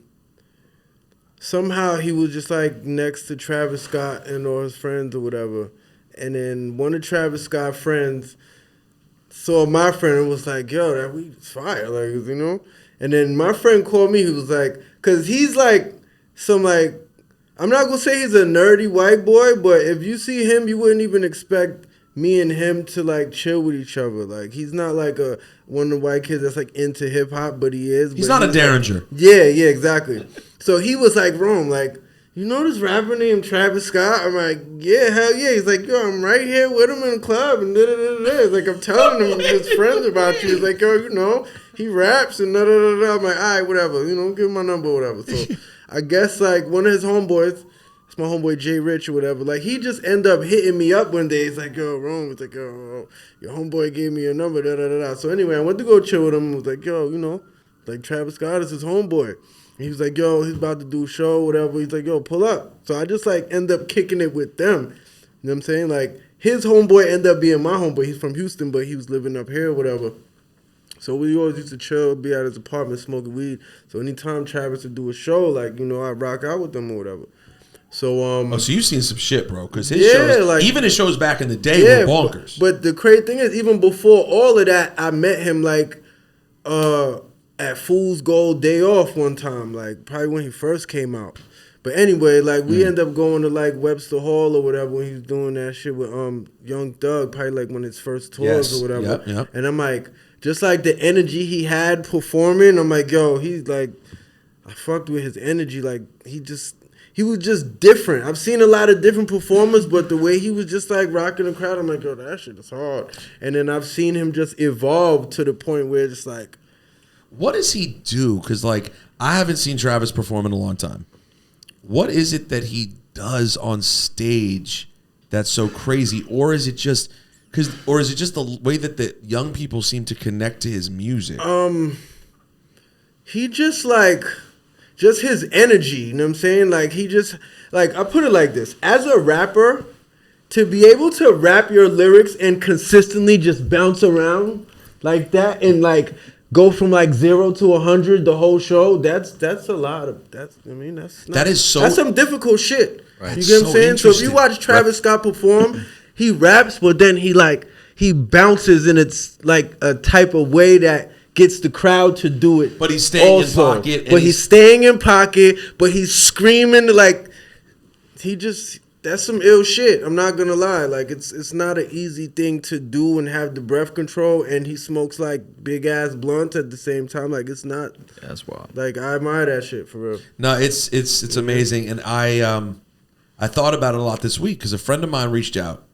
somehow he was just like next to Travis Scott and all his friends or whatever. And then one of Travis Scott's friends saw my friend and was like, yo, that weed's fire, like, you know? And then my friend called me, he was like, because he's like some like, I'm not going to say he's a nerdy white boy, but if you see him, you wouldn't even expect me and him to like chill with each other. Like, he's not like one of the white kids that's like into hip hop, but he is. He's not a Derringer. Like, yeah, exactly. So he was like, Rome, like, you know this rapper named Travis Scott? I'm like, yeah, hell yeah. He's like, yo, I'm right here with him in the club and da-da-da-da. Like, I'm telling him his friends about you. He's like, yo, you know, he raps and da-da-da-da. I'm like, all right, whatever. You know, give him my number or whatever. So I guess like one of his homeboys, it's my homeboy Jay Rich or whatever. Like he just ended up hitting me up one day. He's like, yo, Rome. It's like, yo, your homeboy gave me your number. Da da da da. So anyway, I went to go chill with him. I was like, yo, you know, like Travis Scott is his homeboy. And he was like, yo, he's about to do a show, whatever. He's like, yo, pull up. So I just like end up kicking it with them. You know what I'm saying? Like his homeboy ended up being my homeboy. He's from Houston, but he was living up here or whatever. So we always used to chill, be at his apartment smoking weed. So anytime Travis would do a show, like, you know, I'd rock out with them or whatever. So so you've seen some shit, bro, because his shows, like, even his shows back in the day were bonkers. But the crazy thing is, even before all of that, I met him like at Fool's Gold Day Off one time, like probably when he first came out. But anyway, like we ended up going to like Webster Hall or whatever when he was doing that shit with Young Thug, probably like one of his first tours or whatever. Yep. And I'm like, just like the energy he had performing, I'm like, yo, he's like, I fucked with his energy, like he was just different. I've seen a lot of different performers, but the way he was just like rocking the crowd, I'm like, yo, that shit is hard. And then I've seen him just evolve to the point where it's like, what does he do? Because like I haven't seen Travis perform in a long time. What is it that he does on stage that's so crazy, or is it just the way that the young people seem to connect to his music? He just like. Just his energy, you know what I'm saying? Like, he just, like, I put it like this. As a rapper, to be able to rap your lyrics and consistently just bounce around like that and, like, go from, like, 0 to 100 the whole show, that's a lot of, that's some difficult shit. Right. You get what I'm saying? So if you watch Travis Scott perform, he raps, but then he bounces and it's, like, a type of way that gets the crowd to do it. But he's staying in pocket. But he's staying in pocket, but he's screaming like that's some ill shit. I'm not gonna lie. Like it's not an easy thing to do and have the breath control, and he smokes like big ass blunts at the same time. Like it's not. That's wild. Like I admire that shit for real. No, it's amazing, and I thought about it a lot this week because a friend of mine reached out,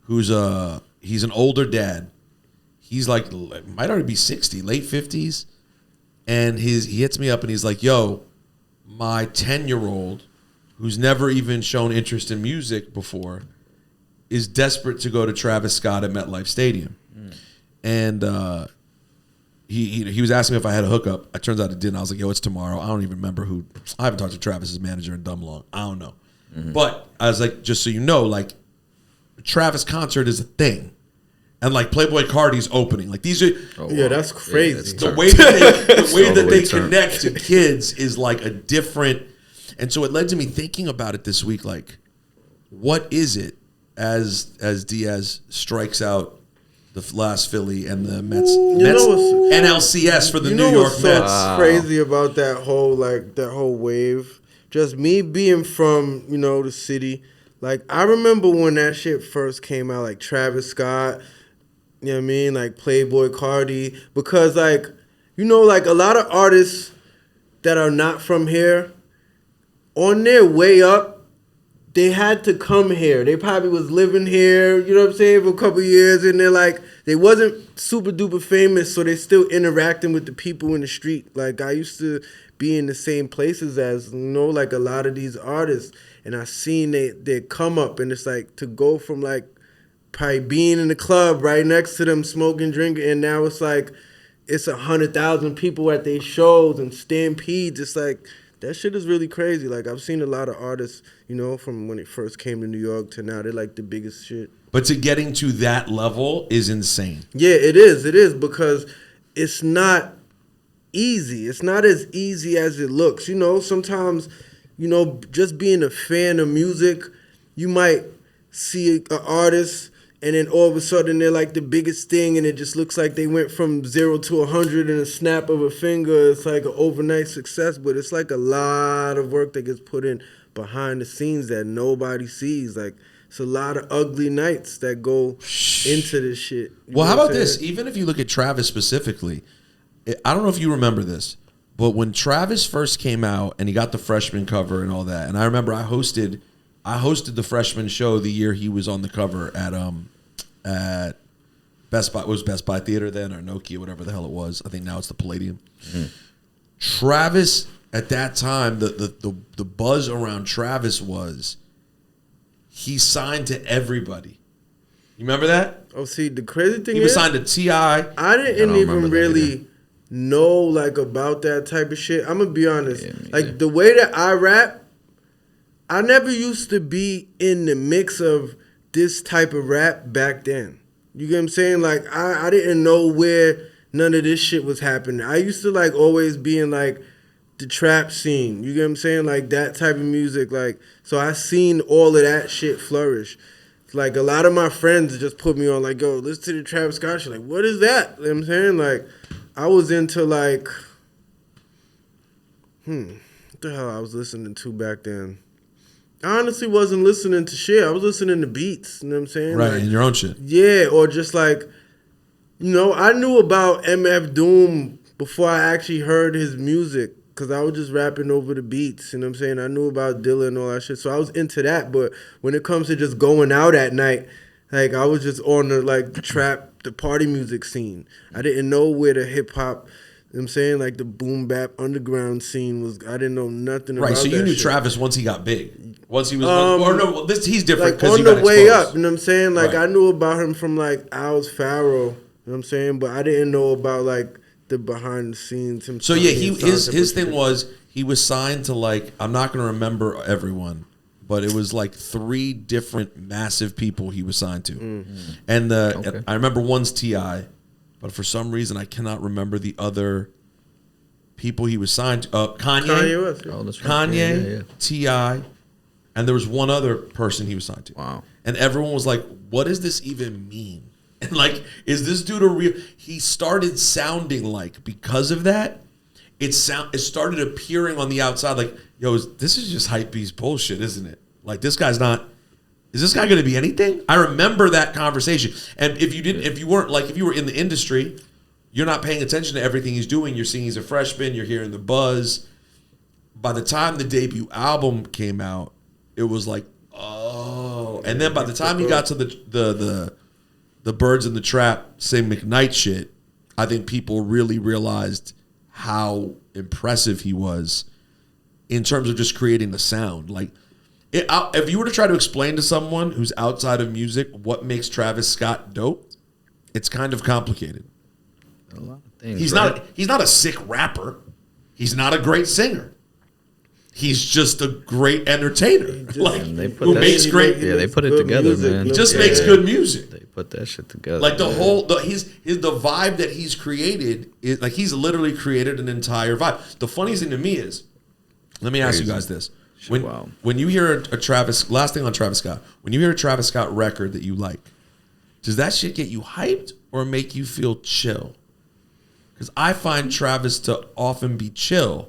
he's an older dad. He's like, might already be 60, late 50s. And he hits me up and he's like, yo, my 10-year-old, who's never even shown interest in music before, is desperate to go to Travis Scott at MetLife Stadium. And he was asking me if I had a hookup. It turns out it didn't. I was like, yo, it's tomorrow. I don't even remember who. I haven't talked to Travis's manager in dumb long. I don't know. But I was like, just so you know, like, Travis concert is a thing. And like Playboy Cardi's opening, like these are that's crazy. The way that they connect to kids is like a different, and so it led to me thinking about it this week. Like, what is it as Diaz strikes out the last Philly and the Mets NLCS for the New York Mets? What's crazy about that whole wave? Just me being from the city. Like I remember when that shit first came out, like Travis Scott. You know what I mean? Like Playboy Cardi. Because like, like a lot of artists that are not from here, on their way up, they had to come here. They probably was living here, you know what I'm saying, for a couple of years, and they're like, they wasn't super duper famous, so they still interacting with the people in the street. Like I used to be in the same places as, like a lot of these artists, and I seen they come up, and it's like to go from like probably being in the club right next to them smoking, drinking, and now it's like it's 100,000 people at their shows and stampedes. It's like that shit is really crazy. Like I've seen a lot of artists, from when it first came to New York to now, they're like the biggest shit. But to getting to that level is insane. Yeah, it is. It is because it's not easy. It's not as easy as it looks. Sometimes, just being a fan of music, you might see an artist and then all of a sudden they're like the biggest thing, and it just looks like they went from 0 to 100 in a snap of a finger. It's like an overnight success, but it's like a lot of work that gets put in behind the scenes that nobody sees. Like it's a lot of ugly nights that go into this shit. Well, how about this? Even if you look at Travis specifically, I don't know if you remember this, but when Travis first came out and he got the freshman cover and all that, and I remember I hosted the freshman show the year he was on the cover at Best Buy. It was Best Buy Theater then, or Nokia, whatever the hell it was. I think now it's the Palladium. Travis at that time, the buzz around Travis was he signed to everybody. You remember that? Oh, see, the crazy thing He was signed to T.I. I didn't even really know like about that type of shit. I'm gonna be honest. Like the way that I rap, I never used to be in the mix of this type of rap back then. You get what I'm saying? Like I didn't know where none of this shit was happening. I used to like always be in like the trap scene. You get what I'm saying? Like that type of music. Like so I seen all of that shit flourish. Like a lot of my friends just put me on like, yo, listen to the Travis Scott shit. Like, what is that? You know what I'm saying? Like I was into like what the hell I was listening to back then. I honestly wasn't listening to shit. I was listening to beats. You know what I'm saying? Right, like, in your own shit. Yeah, or just like, you know, I knew about MF Doom before I actually heard his music because I was just rapping over the beats. You know what I'm saying? I knew about Dilla and all that shit. So I was into that. But when it comes to just going out at night, like I was just on the like the trap, the party music scene. I didn't know where the hip hop, you know what I'm saying, like the boom bap underground scene was. I didn't know nothing about that. Right, so you knew shit. Travis once he got big. Once he was, he's different like because on he got the way exposed. up. You know what I'm saying? Like Right. I knew about him from like Al's Pharaoh. You know what I'm saying? But I didn't know about like the behind the scenes. So yeah, his thing was he was signed to like, I'm not going to remember everyone, but it was like 3 different massive people he was signed to. Mm-hmm. And I remember one's T.I., but for some reason I cannot remember the other people he was signed to. Kanye West. Oh, that's right. Kanye, T.I., and there was one other person he was signed to. Wow. And everyone was like, what does this even mean? And like, is this dude a real? He started sounding like, because of that, it started appearing on the outside like, yo, this is just hypebeast bullshit, isn't it? Like, this guy's not, is this guy going to be anything? I remember that conversation. And if you were in the industry, you're not paying attention to everything he's doing. You're seeing he's a freshman, you're hearing the buzz. By the time the debut album came out, it was like, oh. And then by the time he got to the Birds in the Trap, Say McKnight shit, I think people really realized how impressive he was in terms of just creating the sound. Like, if you were to try to explain to someone who's outside of music what makes Travis Scott dope, it's kind of complicated. A lot of things. He's not a sick rapper. He's not a great singer. He's just a great entrainer. They put who that makes shit- great. Yeah, they put it together, music, man. He just makes good music. They put that shit together. Like the vibe that he's created is like he's literally created an entire vibe. The funniest thing to me is, let me ask you guys this: when you hear a Travis, last thing on Travis Scott, when you hear a Travis Scott record that you like, does that shit get you hyped or make you feel chill? Because I find Travis to often be chill.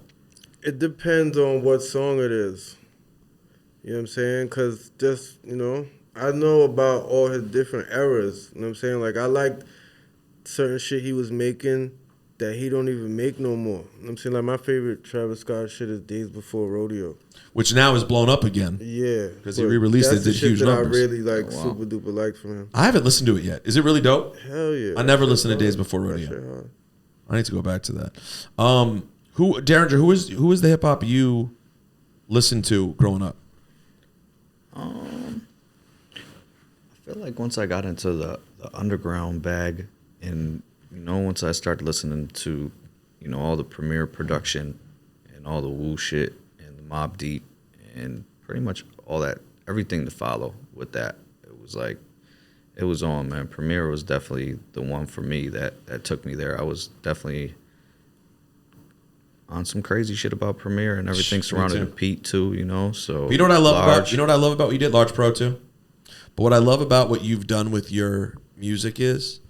It depends on what song it is. You know what I'm saying? Because just, you know, I know about all his different eras. You know what I'm saying? Like, I liked certain shit he was making that he don't even make no more. You know what I'm saying? Like, my favorite Travis Scott shit is Days Before Rodeo. Which now is blown up again. Yeah. Because he re-released it, did huge that numbers. I really, like, super duper liked from him. I haven't listened to it yet. Is it really dope? Hell yeah. I never listened to Days Before Rodeo. I need to go back to that. Derringer, who is the hip hop you listened to growing up? I feel like once I got into the underground bag, and once I started listening to, all the Premier production and all the Wu shit and the Mobb Deep and pretty much all that, everything to follow with that, it was like, it was on, man. Premier was definitely the one for me that took me there. I was definitely on some crazy shit about Premier and everything surrounding Pete too, So you know what I love about what you did, Large Pro too. But what I love about what you've done with your music is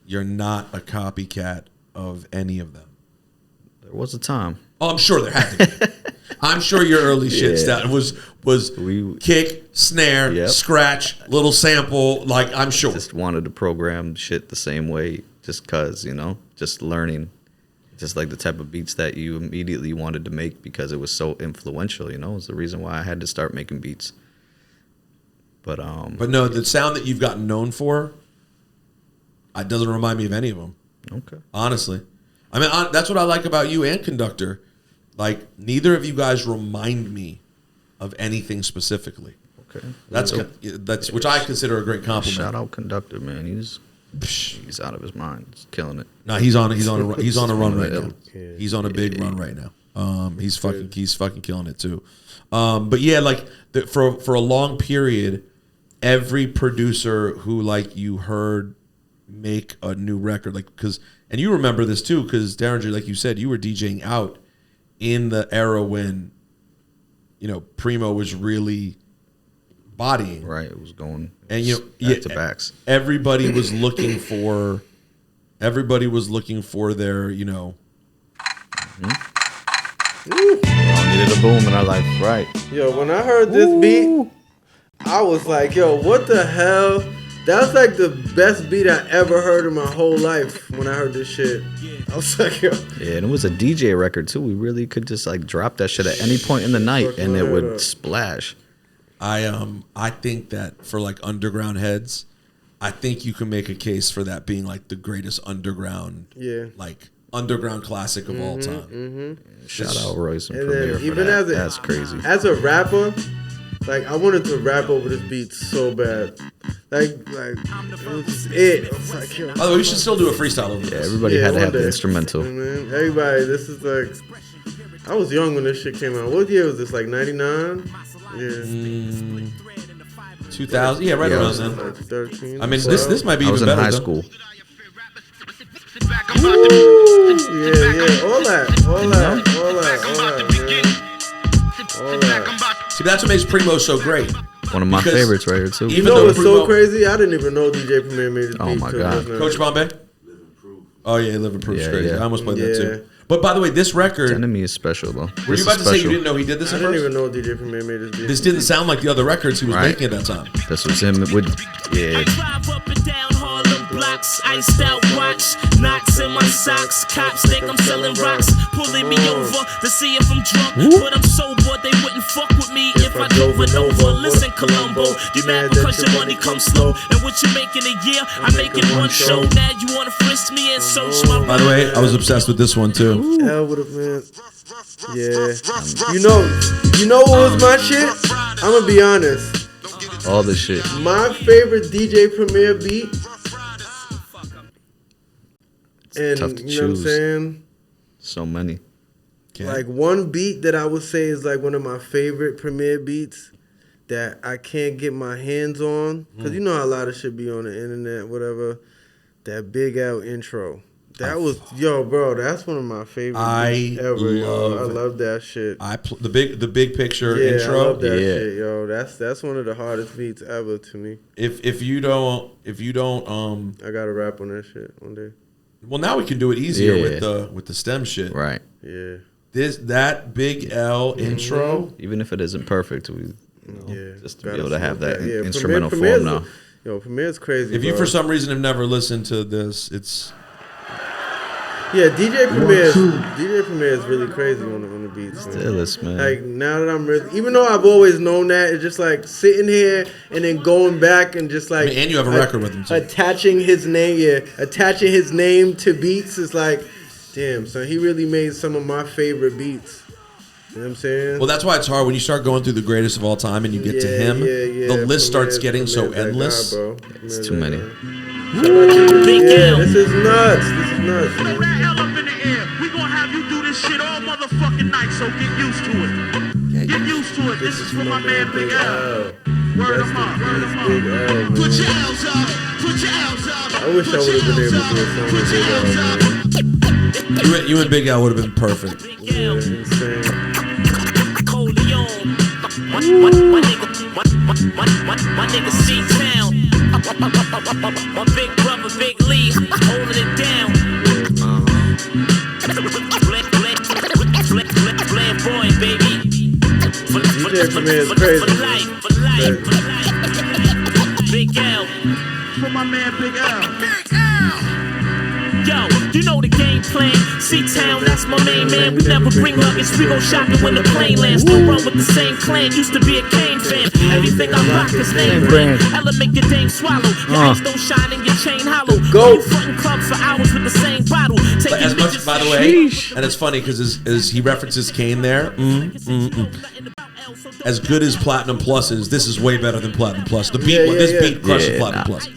you're not a copycat of any of them. There was a time. Oh, I'm sure there had to be. I'm sure your early shit was kick, snare, scratch, little sample. Like, I'm sure. Just wanted to program shit the same way, just cause just learning. Just like the type of beats that you immediately wanted to make because it was so influential, It's the reason why I had to start making beats. But no, the sound that you've gotten known for, it doesn't remind me of any of them. Okay. Honestly, I mean, that's what I like about you and Conductor. like neither of you guys remind me of anything specifically. Okay. That's which I consider a great compliment. Shout out Conductor, man. He's out of his mind. He's killing it. No, he's on a run right now. He's on a big run right now. He's fucking killing it too. But yeah, like for a long period, every producer who like you heard make a new record, like and you remember this too, because Derringer, like you said, you were DJing out in the era when, you know, Primo was really bodying. Right, it was going and you know back to backs. Everybody was looking for their, you know. We all needed a boom in our life, right? Yo, when I heard this beat, I was like, yo, what the hell? That's like the best beat I ever heard in my whole life when I heard this shit. I was like, yo. Yeah, and it was a DJ record too. We really could just like drop that shit at any point in the night and it would splash. I think that for like underground heads, I think you can make a case for that being like the greatest underground classic of all time. Shout out Royce and And Premier then for even that. as That's crazy. As a rapper, like I wanted to rap over this beat so bad. Like it was it. I was like, yo. By the way, we should still do a freestyle over Yeah, this. everybody had to one have the day. instrumental. Man, everybody, this is like, I was young when this shit came out. What year was this? Like 99? Yeah. 2000, yeah, right around then. Like 13. I mean, 12. this might be I even was in better. high though. school. Yeah, all that, man. All that. See, that's what makes Primo so great. One of my Because favorites right here too. even You know though what's Primo- so crazy? I didn't even know DJ Premier made this beat. Oh my till God. just now. Coach Bombay? Oh yeah, Live and Proof's Yeah, crazy. yeah. I almost played that Yeah. too. But by the way, this record, Enemy is special though. were you about to say you didn't know he did this I at didn't first? even know DJ Premier made this beat. This didn't sound like the other records he was Right. making at that time. This was him with I drive up and down Harlem blocks, iced out watch, knots in my socks. Cops think I'm selling rocks, pulling me over to see if I'm drunk. But I'm sober, they wouldn't fuck with me if I drove it over. Listen, Columbo, you mad because your money comes slow. And what you make in a year, I make in one show. Now you wanna frisk me and search my. By the way, I was obsessed with this one too. Hell would have been. Yeah. You know what was my shit? I'm gonna be honest. all this shit. My favorite DJ Premier beat. And tough to you know what I'm choose. saying? So many. Like one beat that I would say is like one of my favorite Premier beats that I can't get my hands on. Cause you know how a lot of shit be on the internet, whatever. That Big L intro. That was bro. That's one of my favorite beats ever. I love that shit. The big picture Yeah, intro. I love that Yeah. shit, yo. That's one of the hardest beats ever to me. If you don't, I gotta rap on that shit one day. well, now we can do it easier Yeah. with the stem shit. Right. Yeah. That Big L intro. Even if it isn't perfect, we just to be Gotta able to have smoke that Yeah, instrumental Premier's form now. Yo, Premier's crazy. If you bro. for some reason have never listened to this, it's DJ Premier is really crazy on the beats. Man. Stylist, man. Like now that I'm really, even though I've always known that, it's just like sitting here and then going back and just like. I mean, and you have a record with him too. Attaching his name to beats is like, damn. So he really made some of my favorite beats. You know what I'm saying? Well, that's why it's hard when you start going through the greatest of all time and you get to him. The list starts getting so endless. Bro. It's too many. Big Yeah, L. this is nuts. This is nuts. Throw that L up in the air. We gonna have you do this shit all motherfucking night, so get used to it. Get used to it. This is for my man Big L. Word him up, word him up. Big L, man. Put your L's up, put your L's up. I wish I would have been able to do a song with Big L, man. You and Big L would have been perfect. Yeah, insane. Coleon. My nigga C-Town. My big brother, Big Lee, holding it down. Flamboyant, baby. DJ Premier is crazy. For life. Big L. For my man Big L. Yo, you know the game plan. C-Town, that's my main man. We never bring luggage, we go shopping when the plane lands. Still run with the same clan, used to be a Kane fam. Everything I rock is name brand. Element your dame swallow. Your eyes don't shine and your chain hollow. Go. You frontin' clubs for hours with the same bottle. But as much, by the way, and it's funny because as he references Kane there, as good as Platinum Plus is, this is way better than Platinum Plus. The beat, this beat crushes Platinum Plus.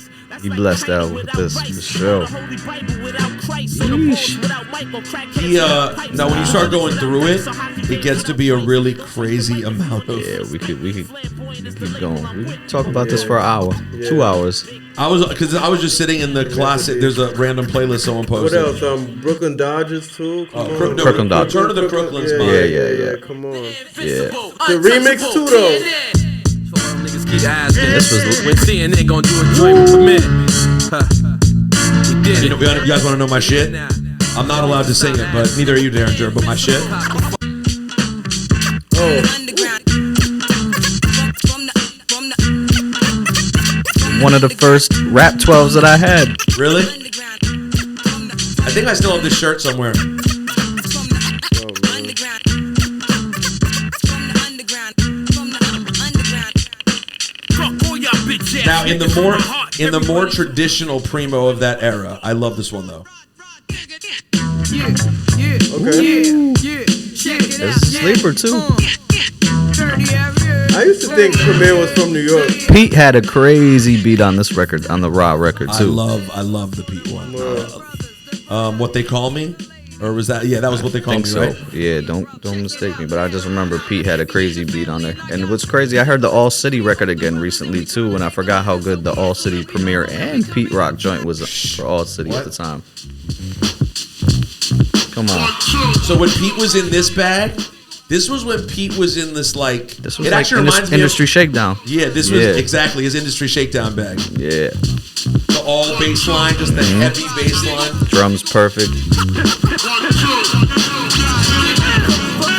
He blessed out with this for sure. Now when you start going through it, it gets to be a really crazy amount of. Yeah, we could keep going. We could talk about this for an hour, 2 hours. I was just sitting in the classic. There's a random playlist someone posted. What else? Brooklyn Dodgers too. Brooklyn Dodgers. Return to the Crooklyn spot. Yeah. Come on. Yeah. The remix too though. This was when CNN gonna do a joint premiere. He did it. You guys want to know my shit? I'm not allowed to sing it, but neither are you, Derringer. But my shit. One of the first rap 12s that I had. Really? I think I still have this shirt somewhere. Now, in the more traditional primo of that era, I love this one though. Okay. It's a sleeper too. I used to think Premier was from New York. Pete had a crazy beat on this record, on the Raw record too. I love the Pete one. What They Call Me, or was that? Yeah, that was What They Call Me, right? Yeah, don't mistake me, but I just remember Pete had a crazy beat on there. And what's crazy, I heard the All City record again recently too, and I forgot how good the All City Premier and Pete Rock joint was for All City at the time. Come on. So when Pete was in this bag, this was when Pete was in this like. This was like industry shakedown. Yeah, this was exactly his industry shakedown bag. Yeah. The all bass line, just the heavy bass line. Drums perfect.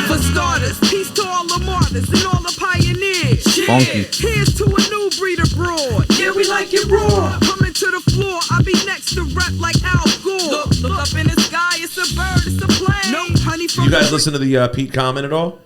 For starters, peace to all the martyrs and all the pioneers. Funky. Here's to a new breed abroad. Yeah, we like it raw. Coming to the floor, I'll be next to rap like Al Gore. Look up in the sky, it's a bird, it's a plane. No honey from. You guys listen to the Pete comment at all?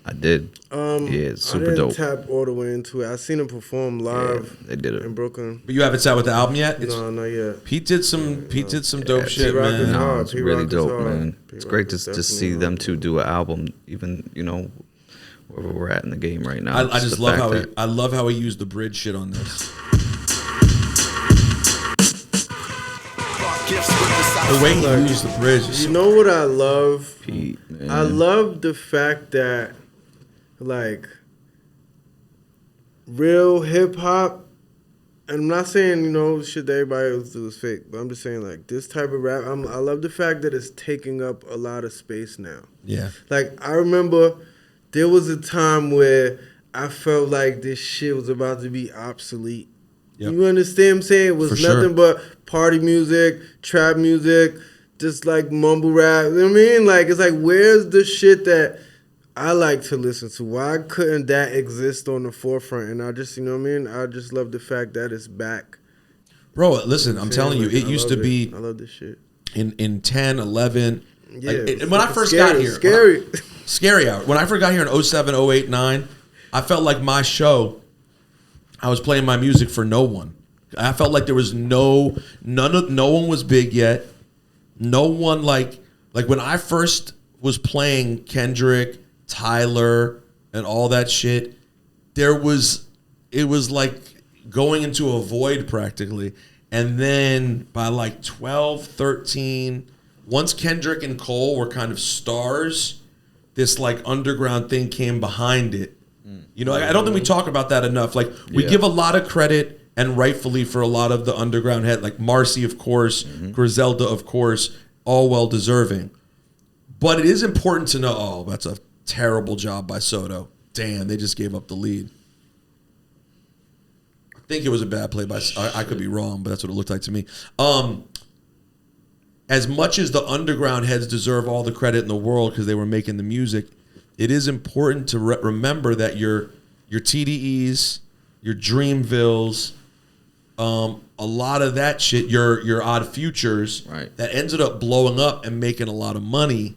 I did. Yeah, it's super I didn't dope. tap all the way into it. I seen him perform live. They did it in Brooklyn. But you haven't sat with the album yet? No, not yet. Pete did some dope shit, P-Rock is man. hard. It's really P-Rock is dope, hard. man. It's great to P-Rock is see definitely them hard. two do an album, even where we're at in the game right now. I just love how he used the bridge shit on this. The way he used the bridge. You know what I love? Pete, man. I love the fact that, like, real hip hop, and I'm not saying, shit that everybody else do is fake, but I'm just saying, like, this type of rap, I love the fact that it's taking up a lot of space now. Yeah. Like, I remember there was a time where I felt like this shit was about to be obsolete. Yep. You understand what I'm saying? It was For nothing sure. but party music, trap music, just like mumble rap. You know what I mean? Like, it's like, where's the shit that I like to listen to? Why couldn't that exist on the forefront? And I just, you know what I mean? I just love the fact that it's back. Bro, listen, I'm telling you, it used to be I love this shit. in 10, 11. Yeah, when I first got here. Scary. Scary hour. When I first got here in 07, 08, 9, I felt like my show, I was playing my music for no one. I felt like there was no one was big yet. No one like when I first was playing Kendrick, Tyler, and all that shit, it was like going into a void practically. And then by like 12, 13, once Kendrick and Cole were kind of stars, this like underground thing came behind it. I don't think we talk about that enough. Like, we give a lot of credit, and rightfully, for a lot of the underground head, like Marcy, of course, Griselda, of course, all well deserving. But it is important to know, oh, that's a terrible job by Soto. Damn, they just gave up the lead. I think it was a bad play by, I could be wrong, but that's what it looked like to me. As much as the underground heads deserve all the credit in the world because they were making the music, it is important to remember that your TDEs, your Dreamvilles, a lot of that shit, your Odd Futures, right, that ended up blowing up and making a lot of money,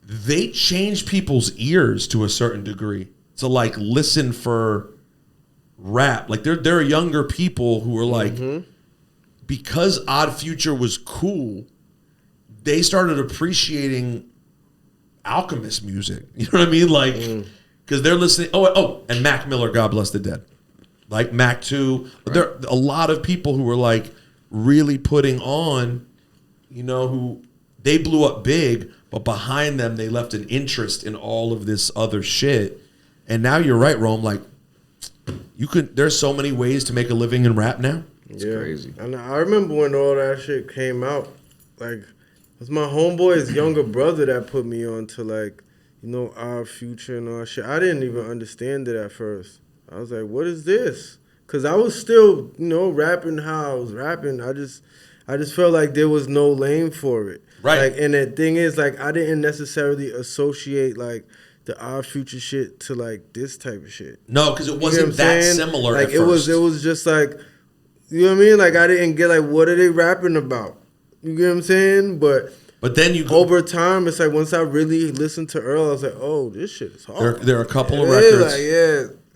they changed people's ears to a certain degree. to like listen for rap. Like there are younger people who are like, because Odd Future was cool, they started appreciating Alchemist music. You know what I mean? Like, because they're listening. And Mac Miller, God bless the dead. Like Mac 2. Right. There are a lot of people who were like really putting on, you know, who they blew up big, but behind them they left an interest in all of this other shit. And now you're right, Rome. Like, there's so many ways to make a living in rap now. It's crazy. And I remember when all that shit came out, like, it was my homeboy's younger brother that put me on to, like, you know, Our Future and all that shit. I didn't even understand it at first. I was like, what is this? Because I was still, you know, rapping how I was rapping. I just felt like there was no lane for it. Right. Like, and the thing is, like, I didn't necessarily associate, like, the Our Future shit to, like, this type of shit. No, because it wasn't that similar like, at first. It was just, like, you know what I mean? Like, I didn't get, like, what are they rapping about? You get what I'm saying? But then you over time, it's like once I really listened to Earl, I was like, oh, this shit is hard. There are a couple of records.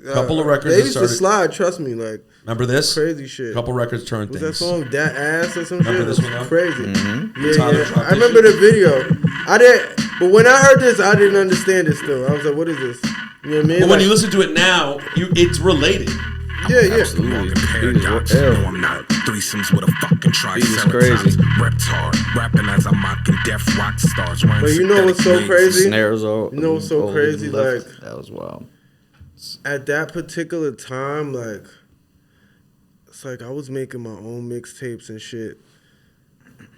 Like, couple of records. They used to slide, trust me. Like, remember this? Crazy shit. Couple records turned things. That song, That Ass or some shit? Remember this one? Though? Crazy. Yeah. I remember the video. But when I heard this, I didn't understand it still. I was like, what is this? You know what I mean? But when you listen to it now, it's related. Yeah. Absolutely. I'm not threesomes with a fucking triceratops. Repped hard, rapping as I'm mocking death rock stars. But you know what's so crazy? Snares all. You know what's so crazy? Like, that was wild. At that particular time, like, it's like I was making my own mixtapes and shit.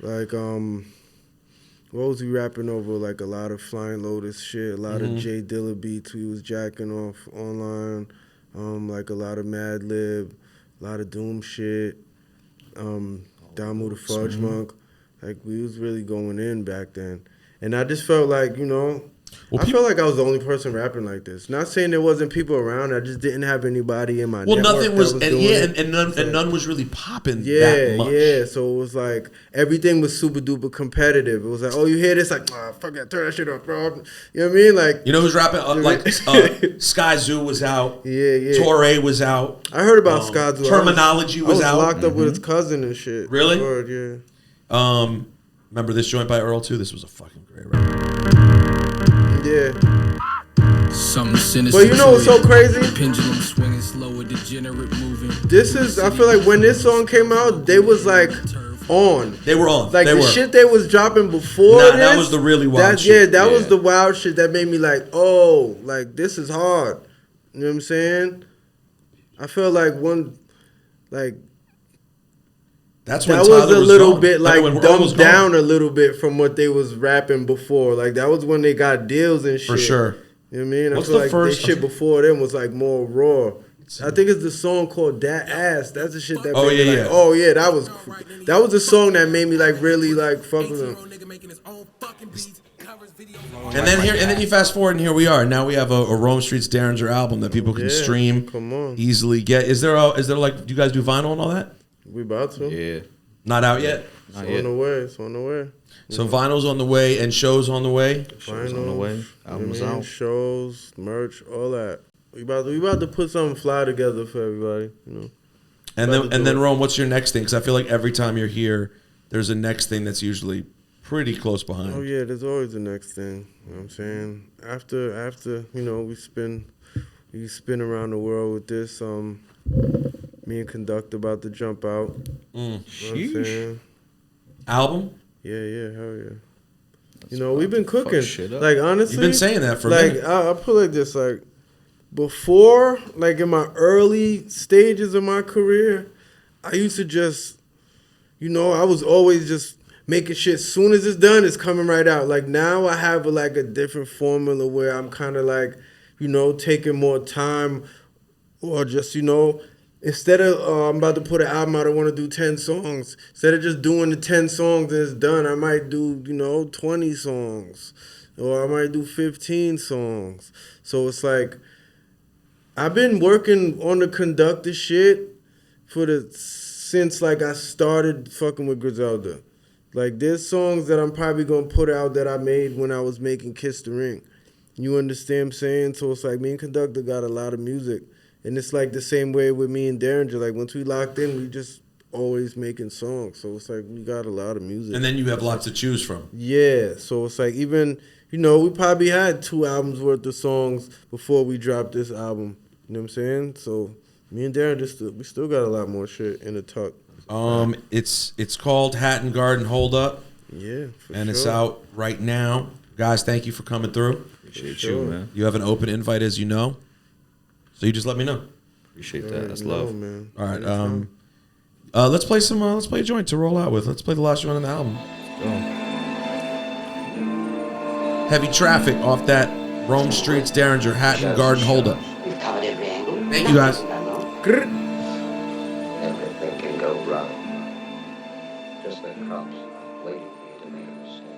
Like, what was we rapping over? Like a lot of Flying Lotus shit, a lot of Jay Dilla beats we was jacking off online. Like a lot of Mad Lib, a lot of Doom shit, Damu the Fudge Monk. Like, we was really going in back then. And I just felt like, you know, I felt like I was the only person rapping like this. Not saying there wasn't people around. I just didn't have anybody in my network. Well, nothing was, and none was really popping that much. Yeah. So it was like everything was super duper competitive. It was like, oh, you hear this? Like, fuck that, turn that shit up, bro. You know what I mean? Like, you know who's rapping? Sky Zoo was out. Yeah. Torre was out. I heard about Sky Zoo. Terminology was out. I was locked up with his cousin and shit. Really? Lord, yeah. Remember this joint by Earl too? This was a fucking great record. Yeah. Something sinister. But you know what's so crazy? Pendulum swinging slower, degenerate moving. This is, I feel like when this song came out, they was like on. They were on. Like the shit they was dropping before this. That was the really wild shit. Yeah, that was the wild shit that made me like, oh, like this is hard. You know what I'm saying? I felt like that's when that Tyler was a little gone. bit like dumbed down down a little bit from what they was rapping before. Like that was when they got deals and shit. For sure. You know what I mean? What's I feel the like first shit before them was like more raw. I think it's the song called That Ass. That's the shit that made me like, oh yeah, that was the song that made me like really like fuck with them. And then you fast forward and here we are. Now we have a Rome Streetz Derringer album that people can stream easily get. Is there like, do you guys do vinyl and all that? We about to. Yeah. Not out yet? It's on the way. So vinyl's on the way and shows on the way? Shows on the way. Albums out. Shows, merch, all that. We about to put something fly together for everybody, you know. And then Rome, what's your next thing? Because I feel like every time you're here, there's a next thing that's usually pretty close behind. Oh yeah, there's always the next thing. You know what I'm saying? After you know, we spin around the world with this. Me and Conduct about to jump out. You know what I'm saying? Album? Yeah, hell yeah. You know, we've been cooking. Like, honestly. You've been saying that for a minute. I'll put it like this. Like, before, like, in my early stages of my career, I used to just, you know, I was always just making shit. As soon as it's done, it's coming right out. Like, now I have, a different formula where I'm kind of, like, you know, taking more time or just, you know, instead of I'm about to put an album out, I want to do 10 songs. Instead of just doing the 10 songs and it's done, I might do, you know, 20 songs. Or I might do 15 songs. So it's like, I've been working on the Conductor shit since like I started fucking with Griselda. Like there's songs that I'm probably going to put out that I made when I was making Kiss the Ring. You understand what I'm saying? So it's like me and Conductor got a lot of music. And it's like the same way with me and Derringer. Like once we locked in, we just always making songs. So it's like we got a lot of music. And then you have lots to choose from. Yeah. So it's like even, you know, we probably had 2 albums worth of songs before we dropped this album. You know what I'm saying? So me and Derringer, we still got a lot more shit in the tuck. It's called Hatton Garden Hold Up. Yeah, and it's out right now. Guys, thank you for coming through. Appreciate you, man. You have an open invite, as you know. So you just let me know. Appreciate that. That's love, man. All right. Let's play some. Let's play a joint to roll out with. Let's play the last joint on the album. Heavy Traffic off that Rome Streetz Derringer Hatton Garden Hold Up. We've covered every angle. Thank you, guys. Everything can go wrong. Just the cops waiting for you to make a mistake.